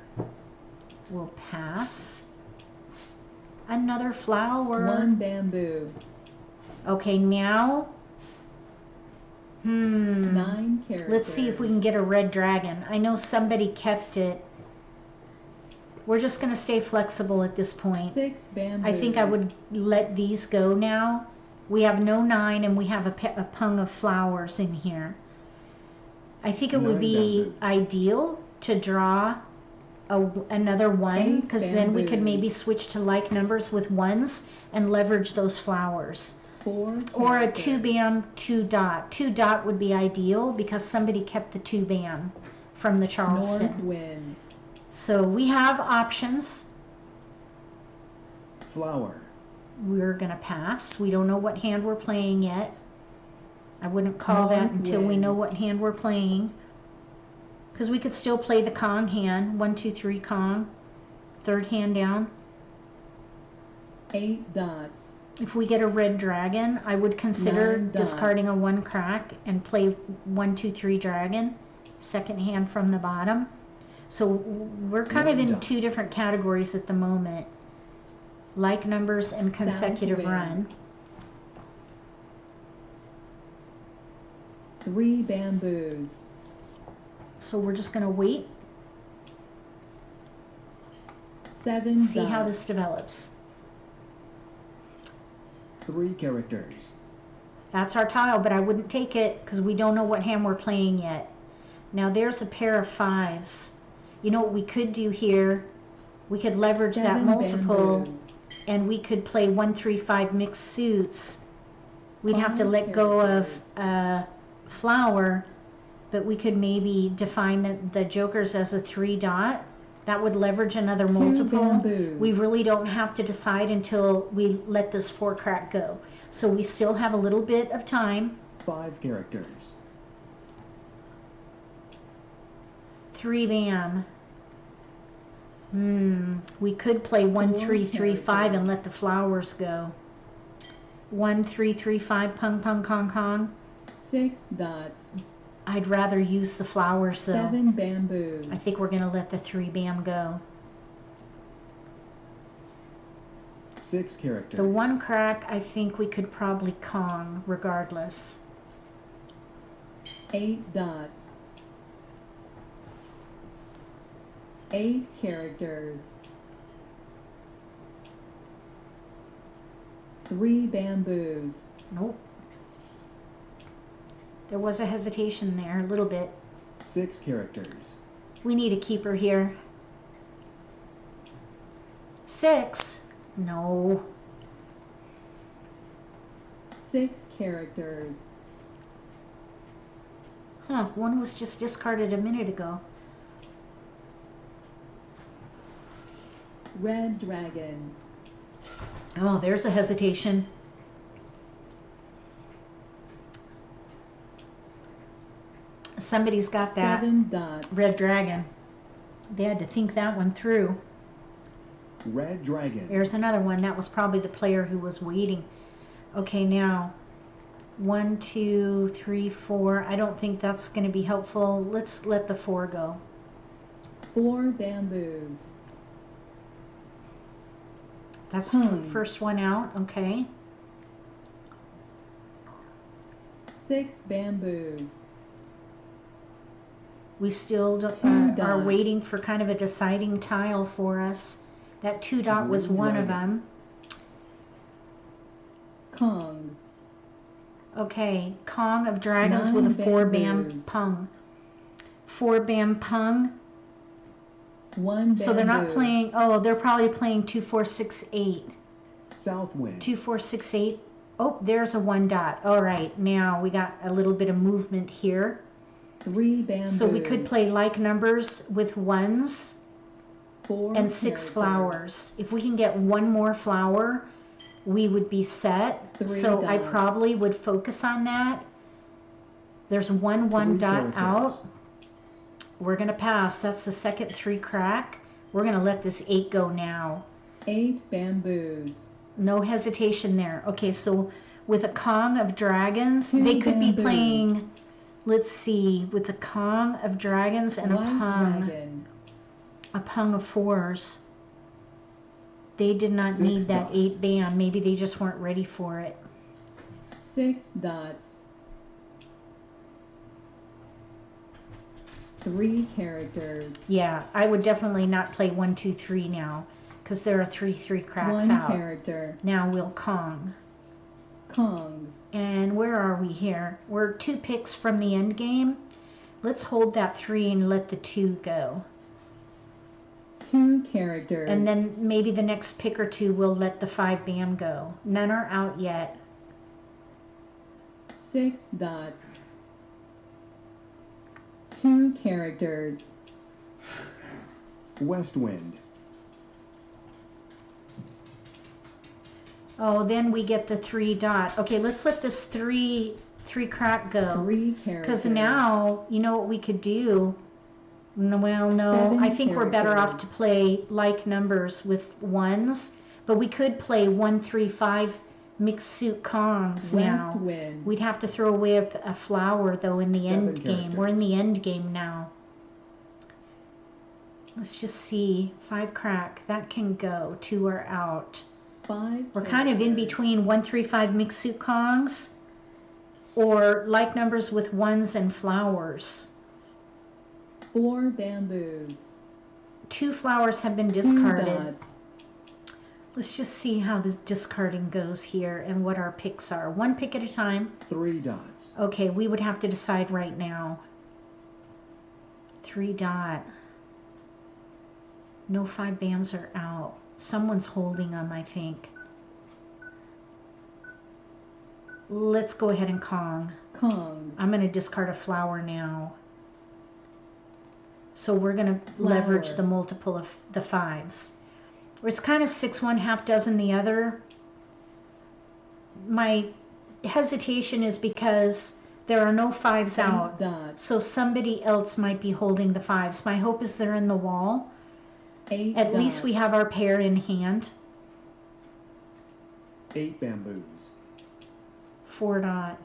We'll pass. Another flower. 1 bamboo. Okay, now, 9 characters. let's see if we can get a red dragon. I know somebody kept it. We're just going to stay flexible at this point. 6 bamboos. I think I would let these go now. We have no 9 and we have a pung of flowers in here. I think it would be ideal to draw another 1, because then we could maybe switch to like numbers with 1s and leverage those flowers. 4 Or a 2 bam, 2 dot. 2 dot would be ideal because somebody kept the 2 bam from the Charleston. North wind. So we have options. Flower. We're going to pass. We don't know what hand we're playing yet. I wouldn't call that North until we wind. know what hand we're playing. Because we could still play the Kong hand. 1, 2, 3 Kong. 3rd hand down. 8 dots. If we get a red dragon, I would consider 9 dots. discarding a 1 crack and play 1, 2, 3 dragon. 2nd hand from the bottom. So we're kind of 1 in dot. 2 different categories at the moment. Like numbers and consecutive wind. run. 3 bamboos. So we're just going to wait, 7 see dots. how this develops. 3 characters. That's our tile, but I wouldn't take it because we don't know what hand we're playing yet. Now there's a pair of 5s. You know what we could do here? We could leverage that 7 multiple bamboos. and we could play 1, 3, 5 mixed suits. We'd have to 5 let go of characters. flower but we could maybe define the jokers as a 3 dot. That would leverage another 2 multiple. bamboos. We really don't have to decide until we let this 4 crack go. So we still have a little bit of time. 5 characters. 3 bam. We could play 1 3 3 5 and let the flowers go. 1 3 3 5 pung pung kong kong. 6 dots. I'd rather use the flowers though. 7 bamboos. I think we're gonna let the 3 bam go. 6 characters. The 1 crack, I think we could probably Kong regardless. 8 dots. 8 characters. 3 bamboos. Nope. There was a hesitation there, a little bit. 6 characters. We need a keeper here. 6? No. 6 characters. Huh, 1 was just discarded a minute ago. Red dragon. Oh, there's a hesitation. Somebody's got that 7 dots. red dragon. They had to think that one through. Red dragon. There's another one. That was probably the player who was waiting. Okay, now 1 2 3 4. I don't think that's going to be helpful. Let's let the 4 go. 4 bamboos. That's the first one out. Okay. 6 bamboos. We still don't, 2 are dots. waiting for kind of a deciding tile for us. That 2 dot was Green one of dragon. them. Kong. Okay, Kong of Dragons 9 with a 4 bam bamboos. pung. 4 bam pung. 1 bamboo. So they're not playing, oh, they're probably playing 2 4 6 8. Southwind. 2 4 6 8. Oh, there's a 1 dot. All right, now we got a little bit of movement here. 3 bamboos. So we could play like numbers with 1s 4 and 6 characters. flowers. If we can get 1 more flower, we would be set. 3 So I dots. probably would focus on that. There's 1 3 dot characters. out. We're going to pass. That's the second 3 crack. We're going to let this 8 go now. 8 bamboos. No hesitation there. Okay, so with a Kong of Dragons, 2 they could be bamboos. playing, let's see, with a Kong of Dragons and White dragon. a Pung of 4s. They did not 6 need that dots. 8 bam. Maybe they just weren't ready for it. 6 dots. 3 characters. Yeah, I would definitely not play 1 2 3 now, because there are 3 cracks 1 out. character. Now we'll Kong. Kong. And where are we here? We're 2 picks from the end game. Let's hold that 3 and let the 2 go. 2 characters. And then maybe the next pick or 2 we'll let the 5 bam go. None are out yet. 6 dots. 2 characters. West wind. Oh, then we get the 3 dot. Okay, let's let this 3 crack go. 3 characters. Because now, you know what we could do? Well, no, 7 I think we're better off characters. to play like numbers with 1s. But we could play 1 3 5 mixed suit Kongs West now. wind. We'd have to throw away a flower, though, in the 7 end game. We're in the end game now. Let's just see. 5 crack. That can go. 2 are out. 5 We're kind of in characters. between 1 3 5 mixed suit Kongs or like numbers with 1s and flowers. 4 bamboos. 2 flowers have been 2 discarded. dots. Let's just see how the discarding goes here and what our picks are. 1 pick at a time. 3 dots. Okay, we would have to decide right now. 3 dot. No 5 bams are out. Someone's holding them, I think. Let's go ahead and Kong. Kong. I'm going to discard a flower now. So we're going to leverage the multiple of the fives. It's kind of 6-1, half dozen the other. My hesitation is because there are no fives out. Dots. So somebody else might be holding the fives. My hope is they're in the wall. 8 At dots. least we have our pair in hand. 8 bamboos. 4 dot.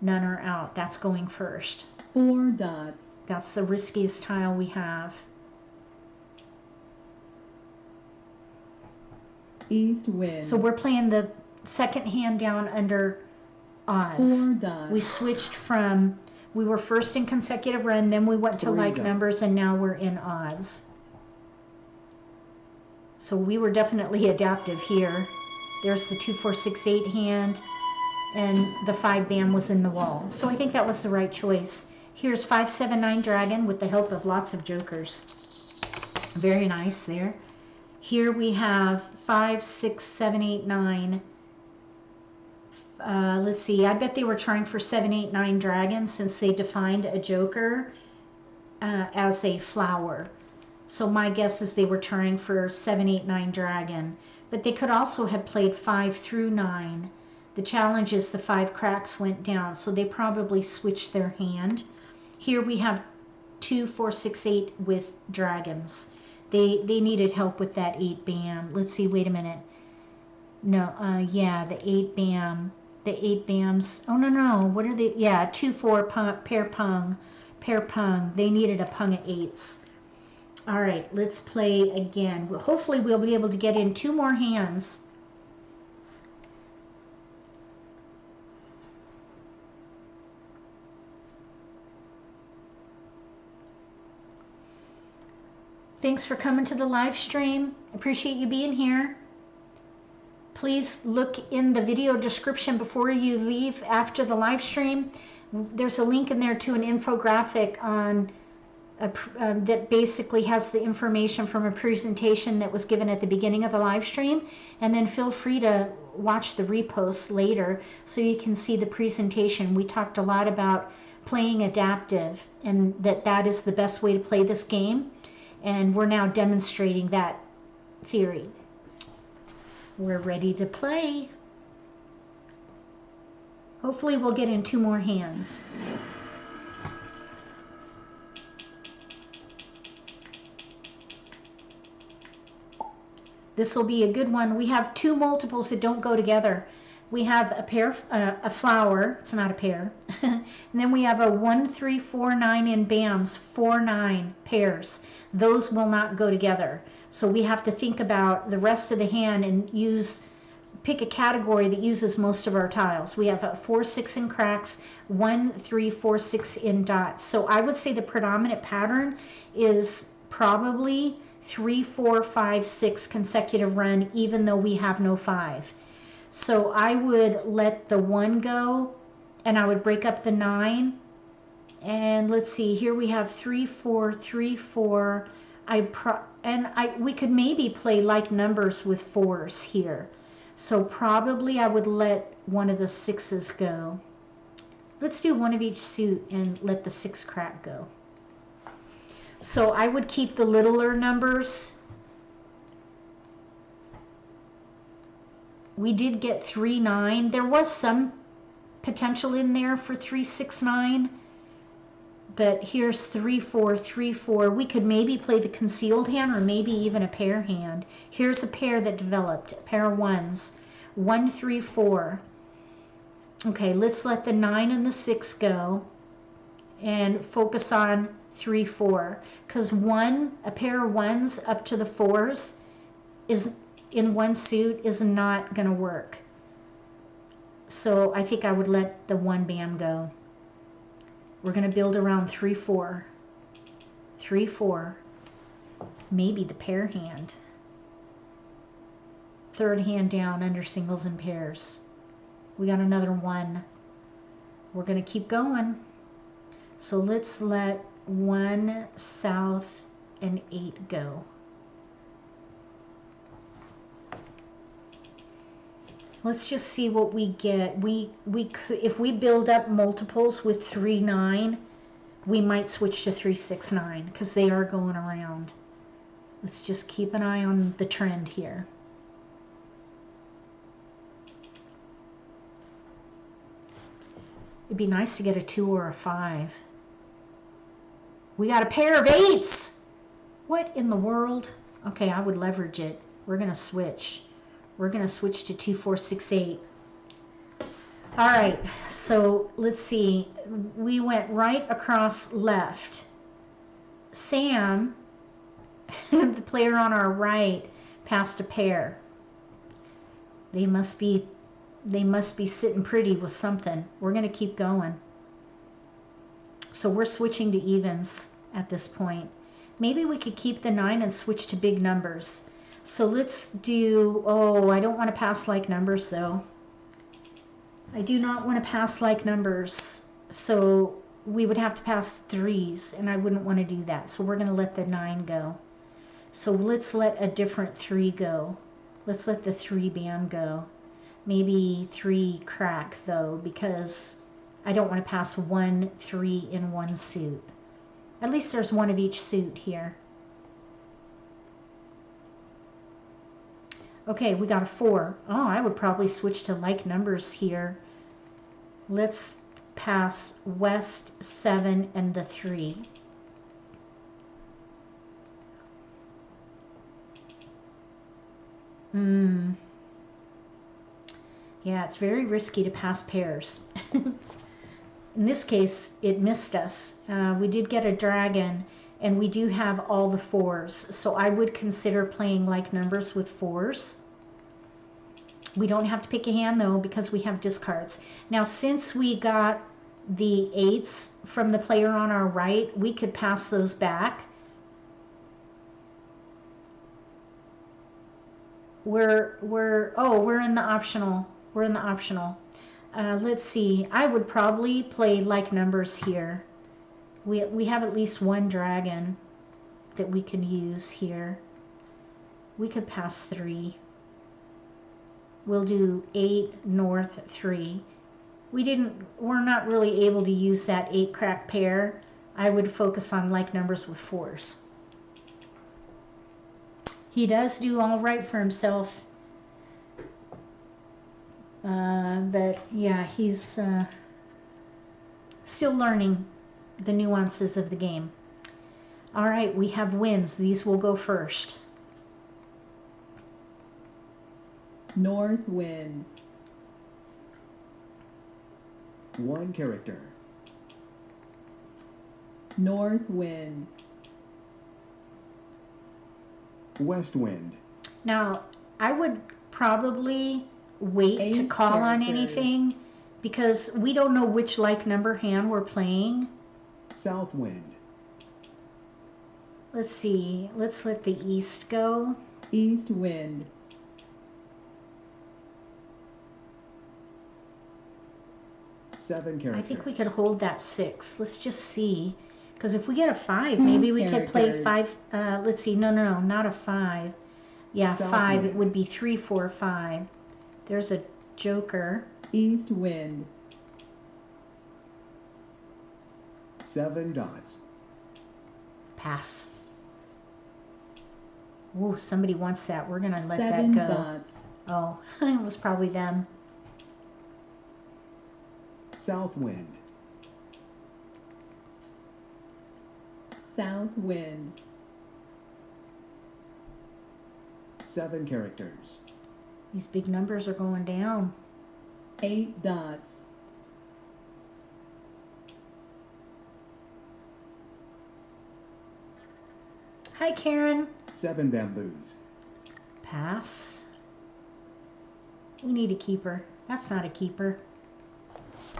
None are out. That's going first. 4 dots. That's the riskiest tile we have. East wind. So we're playing the second hand down under odds. 4 dots. We switched from, we were first in consecutive run, then we went to 3 like dots. numbers, and now we're in odds. So we were definitely adaptive here. There's the 2, 4, 6, 8 hand, and the 5 bam was in the wall. So I think that was the right choice. Here's 5, 7, 9 dragon with the help of lots of jokers. Very nice there. Here we have 5, 6, 7, 8, 9. Let's see, I bet they were trying for 7, 8, 9 dragon since they defined a joker as a flower. So my guess is they were trying for 7, 8, 9 dragon. But they could also have played 5 through 9. The challenge is the 5 cracks went down, so they probably switched their hand. Here we have 2, 4, 6, 8 with dragons. They needed help with that 8 bam. Let's see, wait a minute. No, yeah, the 8 bam. The 8 bams. Oh, no. What are they? Yeah, 2, 4, pair pung. They needed a pung of 8s. All right, let's play again. Hopefully we'll be able to get in 2 more hands. Thanks for coming to the live stream. Appreciate you being here. Please look in the video description before you leave after the live stream. There's a link in there to an infographic on that basically has the information from a presentation that was given at the beginning of the live stream, and then feel free to watch the repost later so you can see the presentation. We talked a lot about playing adaptive and that is the best way to play this game, and we're now demonstrating that theory. We're ready to play. Hopefully we'll get in 2 more hands. This will be a good one. We have 2 multiples that don't go together. We have a pair, a flower. It's not a pair. And then we have a 1, 3, 4, 9 in bams, 4, 9 pairs. Those will not go together. So we have to think about the rest of the hand and pick a category that uses most of our tiles. We have a 4, 6 in cracks, 1, 3, 4, 6 in dots. So I would say the predominant pattern is probably 3, 4, 5, 6 consecutive run, even though we have no 5. So I would let the 1 go, and I would break up the 9. And let's see, here we have 3, 4, 3, 4. We could maybe play like numbers with 4s here. So probably I would let one of the 6s go. Let's do one of each suit and let the 6 crack go. So I would keep the littler numbers. We did get 3, 9. There was some potential in there for 3, 6, 9. But here's 3, 4, 3, 4. We could maybe play the concealed hand or maybe even a pair hand. Here's a pair that developed, a pair of 1s. 1, 3, 4. Okay, let's let the 9 and the 6 go and focus on 3, 4. Because a pair of 1s up to the 4s is in one suit is not going to work. So I think I would let the 1 bam go. We're going to build around 3, 4. 3, 4. Maybe the pair hand. Third hand down under singles and pairs. We got another 1. We're going to keep going. So let's let 1 south and 8 go. Let's just see what we get. We could, if we build up multiples with 3, 9, we might switch to 3, 6, 9 because they are going around. Let's just keep an eye on the trend here. It'd be nice to get a 2 or a 5. We got a pair of 8s. What in the world? Okay, I would leverage it. We're going to switch. We're going to switch to 2, 4, 6, 8. All right, so let's see. We went right across left. Sam, the player on our right, passed a pair. They must be sitting pretty with something. We're going to keep going. So we're switching to evens at this point. Maybe we could keep the 9 and switch to big numbers. So let's do, oh, I don't want to pass like numbers though. I do not want to pass like numbers. So we would have to pass 3s and I wouldn't want to do that. So we're going to let the 9 go. So let's let a different 3 go. Let's let the 3 band go. Maybe 3 crack though, because I don't want to pass 1, 3 in one suit. At least there's one of each suit here. Okay, we got a 4. Oh, I would probably switch to like numbers here. Let's pass West, 7, and the 3. Yeah, it's very risky to pass pairs. In this case, it missed us. We did get a dragon, and we do have all the 4s. So I would consider playing like numbers with 4s. We don't have to pick a hand, though, because we have discards. Now, since we got the 8s from the player on our right, we could pass those back. We're in the optional. We're in the optional. Let's see. I would probably play like numbers here. We have at least one dragon that we can use here. We could pass 3. We'll do 8 north 3. We're not really able to use that 8 crack pair. I would focus on like numbers with 4s. He does do all right for himself. But yeah, he's still learning the nuances of the game. All right, we have wins. These will go first. North wind. 1 character. North wind. West wind. Now, I would probably wait to 8 call on characters. anything because we don't know which like number hand we're playing. South wind. Let's see. Let's let the east go. East wind. 7 I characters. think we could hold that 6. Let's just see. Because if we get a 5, 2 maybe we could play characters. 5. Let's see. No, not a 5. Yeah, South 5. wind. It would be 3, 4, 5. There's a joker. East wind. 7 dots. Pass. Ooh, somebody wants that. We're going to let 7 that go. dots. Oh, it was probably them. South wind. South wind. 7 characters. These big numbers are going down. 8 dots. Hi, Karen. 7 bamboos. Pass. We need a keeper. That's not a keeper.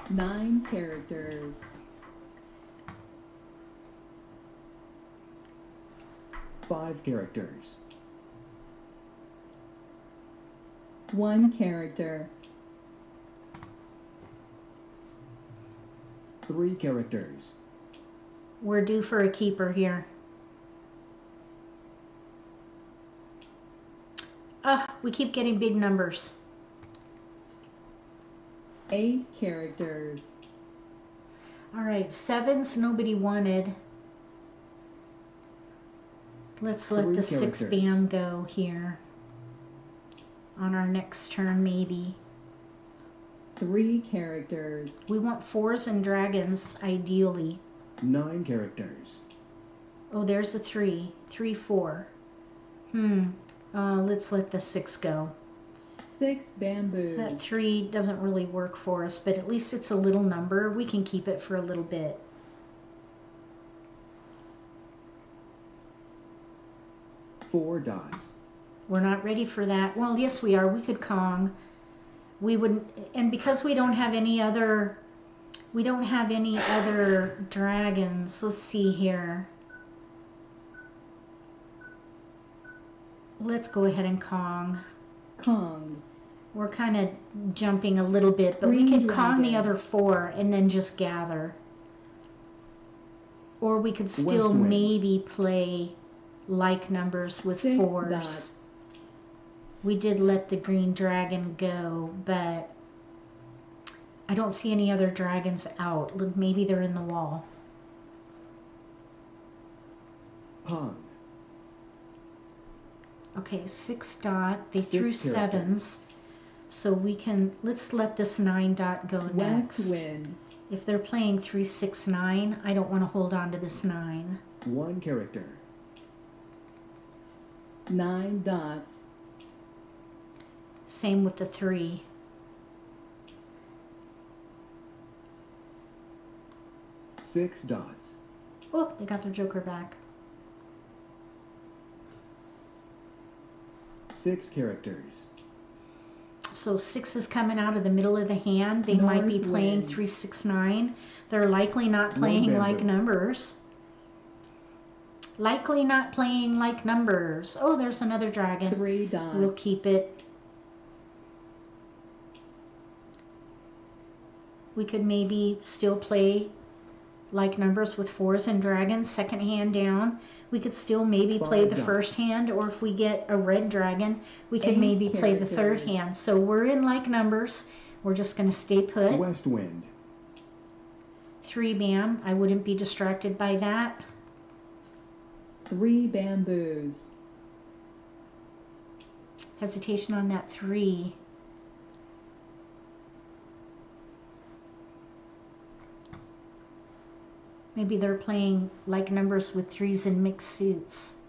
9 characters. 5 characters. 1 character. 3 characters. We're due for a keeper here. We keep getting big numbers. 8 characters. All right, sevens nobody wanted. Let's let 3 the 6 characters. bam go here. On our next turn, maybe. 3 characters. We want 4s and dragons, ideally. 9 characters. Oh, there's a 3. 3, 4. Let's let the 6 go. 6 bamboo. That 3 doesn't really work for us, but at least it's a little number. We can keep it for a little bit. Four dots. We're not ready for that. Well, yes, we are. We could Kong. We wouldn't, and because we don't have any other dragons. Let's see here. Let's go ahead and Kong. Kong. We're kind of jumping a little bit, but we Green could Kong the dragon. other 4 and then just gather. Or we could still West wind. maybe play like numbers with 6 4s. dots. We did let the green dragon go, but I don't see any other dragons out. Look, maybe they're in the wall. Hung. Okay, 6 dot. They 6 threw characters. 7s. So we can, let's let this 9 dot go next. West wind. If they're playing 3, 6, 9, I don't want to hold on to this 9. 1 character. 9 dots. Same with the 3. Six dots. Oh, they got their joker back. 6 characters. So 6 is coming out of the middle of the hand. They might be North playing wind. 3, 6, 9. They're likely not One playing bamboo. like numbers. Likely not playing like numbers. Oh, there's another dragon. 3 dots. We'll keep it. We could maybe still play like numbers with 4s and dragons. Second hand down. We could still maybe play Five the dots. first hand, or if we get a red dragon, we could 8 maybe play the third characters. hand. So we're in like numbers. We're just going to stay put. West wind. 3 bam. I wouldn't be distracted by that. 3 bamboos. Hesitation on that 3. Maybe they're playing like numbers with 3s and mixed suits.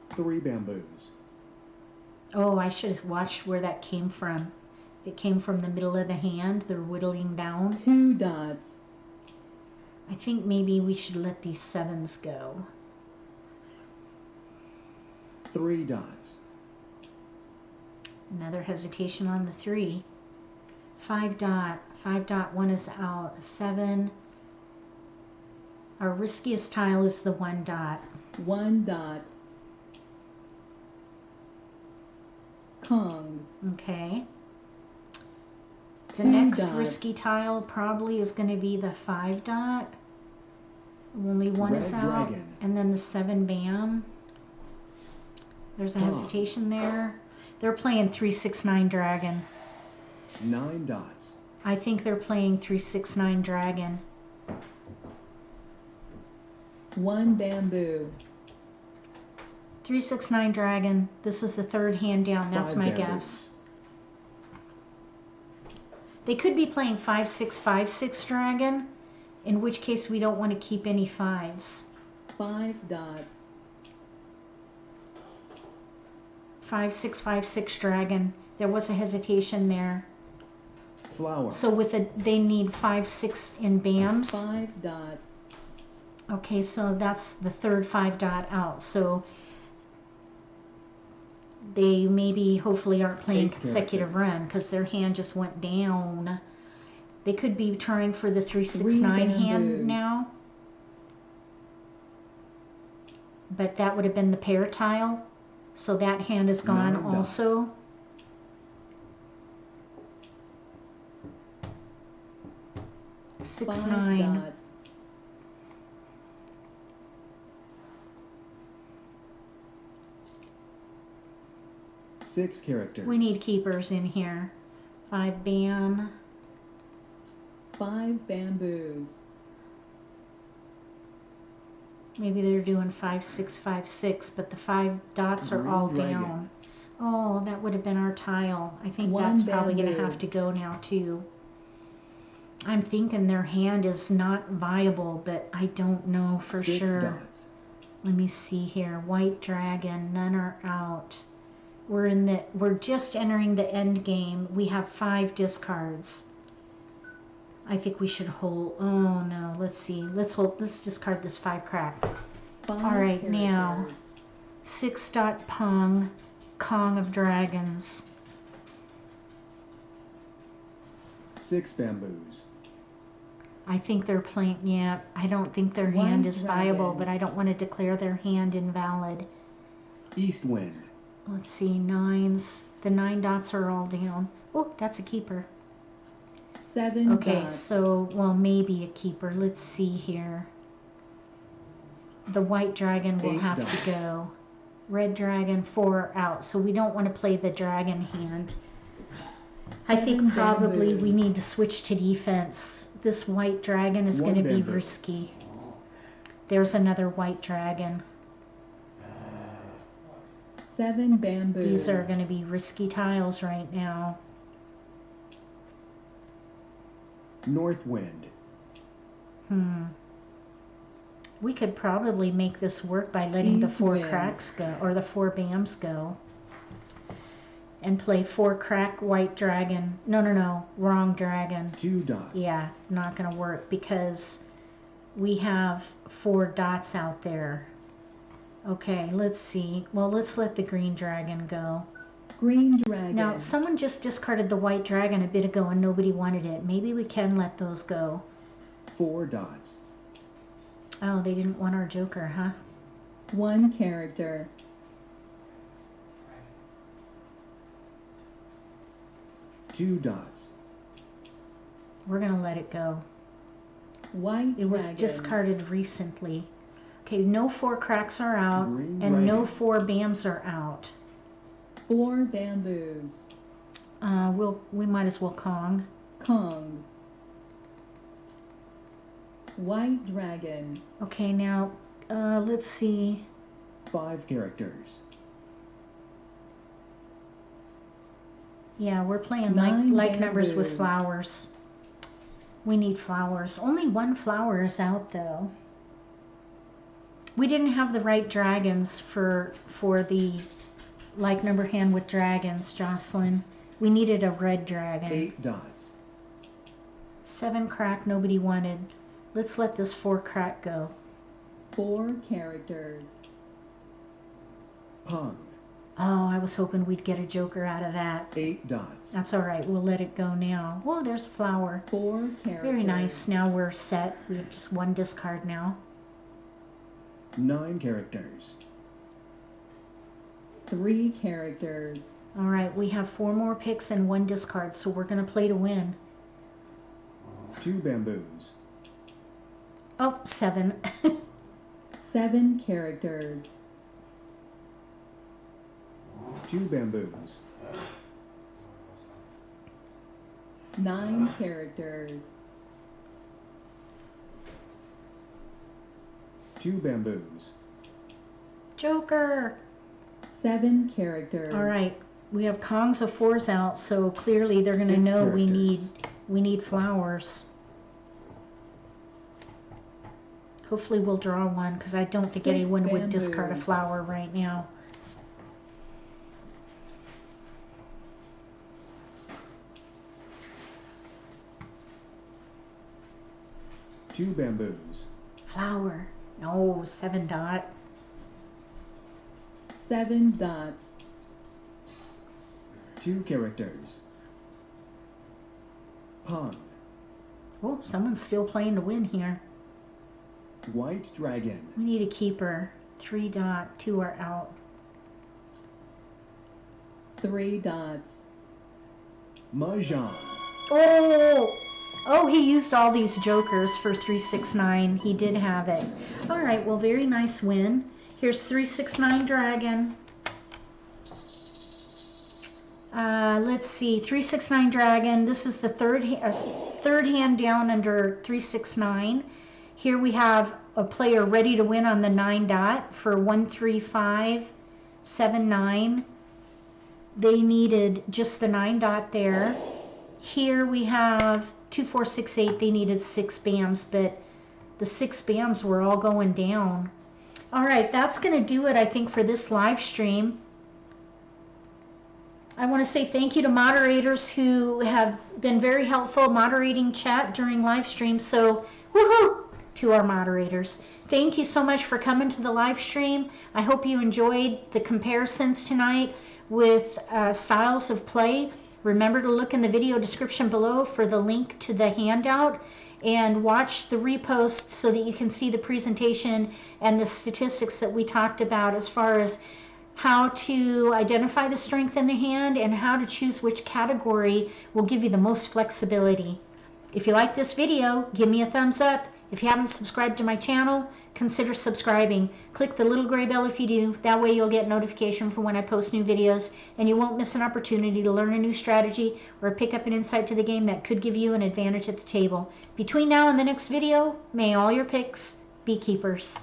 3 bamboos. Oh, I should have watched where that came from. It came from the middle of the hand. They're whittling down. 2 dots. I think maybe we should let these 7s go. 3 dots. Another hesitation on the 3. 5 dot. 5 dot. 1 is out. 7. Our riskiest tile is the 1 dot. 1 dot. Kong. Okay. The 2 next dots. risky tile probably is going to be the 5 dot. Only 1 is Red out. dragon. And then the 7 bam. There's a Kong. hesitation there. They're playing 3, 6, 9 dragon. 9 dots. I think they're playing 3, 6, 9 dragon. 1 bamboo. 3, 6, 9 dragon. This is the third hand down. That's 5 my bamboos. guess. They could be playing 5, 6, 5, 6 dragon, in which case we don't want to keep any 5s. 5 dots. 5, 6, 5, 6 dragon. There was a hesitation there. Flower. So with a, they need 5, 6 in bams. 5 dots. Okay, so that's the third 5 dot out. So they maybe hopefully aren't playing 8 consecutive characters. run because their hand just went down. They could be trying for the 3, 6, 3 9 hand bamboos. now. But that would have been the pair tile. So that hand is gone 9 dots. also. Six, 5 9. dots. Six characters. We need keepers in here. 5 bam. 5 bamboos. Maybe they're doing 5, 6, 5, 6, but the 5 dots are all Green dragon. down. Oh, that would have been our tile. I think 1 that's probably going to bamboo. have to go now too. I'm thinking their hand is not viable, but I don't know for 6 sure. dots. Let me see here. White dragon, none are out. We're just entering the end game. We have 5 discards. I think we should hold. Oh no, let's see. Let's discard this 5 crack. 5 All right, now. characters. 6 dot pong, Kong of Dragons. 6 bamboos. I think they're playing, yeah, I don't think their One hand is viable, dragon. but I don't want to declare their hand invalid. East wind. Let's see, 9s. The 9 dots are all down. Oh, that's a keeper. 7 Okay, dots. so, well, maybe a keeper. Let's see here. The white dragon will 8 have dots. to go. Red dragon, 4 out. So we don't want to play the dragon hand. I 7 think probably bamboos. we need to switch to defense. This white dragon is 1 going to be bamboo. risky. There's another white dragon. 7 bamboos. These are going to be risky tiles right now. North wind. We could probably make this work by letting the East 4 wind. cracks go, or the 4 bams go. And play 4 crack white dragon. No, wrong dragon. 2 dots. Yeah, not gonna work because we have 4 dots out there. Okay, let's see. Well, let's let the green dragon go. Green dragon. Now, someone just discarded the white dragon a bit ago and nobody wanted it. Maybe we can let those go. 4 dots. Oh, they didn't want our joker, huh? 1 character. 2 dots. We're gonna let it go. White It was dragon. discarded recently. Okay, no 4 cracks are out, Green and no dragon. 4 bams are out. 4 bamboos. We might as well Kong. Kong. White dragon. Okay, now let's see. 5 characters. Yeah, we're playing 9 like numbers with bamboos. flowers. We need flowers. Only 1 flower is out though. We didn't have the right dragons for the like number hand with dragons, Jocelyn. We needed a red dragon. 8 dots. 7 crack, nobody wanted. Let's let this 4 crack go. 4 characters. Pong. Oh, I was hoping we'd get a joker out of that. 8 dots. That's all right. We'll let it go now. Whoa, there's a flower. 4 characters. Very nice. Now we're set. We have just 1 discard now. 9 characters. 3 characters. All right, we have 4 more picks and 1 discard, so we're going to play to win. 2 bamboos. Oh, 7. 7 characters. 2 bamboos. 9 characters. 2 bamboos. Joker. 7 characters. All right, we have Kongs of 4s out, so clearly they're going to 6 know characters. we need flowers. Hopefully we'll draw one, because I don't think 6 anyone would discard a bamboos. flower right now. Two bamboos. Flower. No, 7 dot. 7 dots. 2 characters. Pong. Oh, someone's still playing to win here. White dragon. We need a keeper. 3 dot. 2 are out. 3 dots. Mahjong. Oh! Oh, he used all these jokers for 369. He did have it. All right, well, very nice win. Here's 369 dragon. Let's see, 369 Dragon. This is the third hand down under 369. Here we have a player ready to win on the 9 dot for 13579. They needed just the 9 dot there. Here we have 2468. They needed 6 BAMs, but the 6 BAMs were all going down. All right, that's going to do it, I think, for this live stream. I want to say thank you to moderators who have been very helpful moderating chat during live streams. So, woohoo to our moderators. Thank you so much for coming to the live stream. I hope you enjoyed the comparisons tonight with styles of play. Remember to look in the video description below for the link to the handout, and watch the repost so that you can see the presentation and the statistics that we talked about as far as how to identify the strength in the hand and how to choose which category will give you the most flexibility. If you like this video, give me a thumbs up. If you haven't subscribed to my channel, consider subscribing. Click the little gray bell if you do. That way you'll get notification for when I post new videos, and you won't miss an opportunity to learn a new strategy or pick up an insight to the game that could give you an advantage at the table. Between now and the next video, may all your picks be keepers.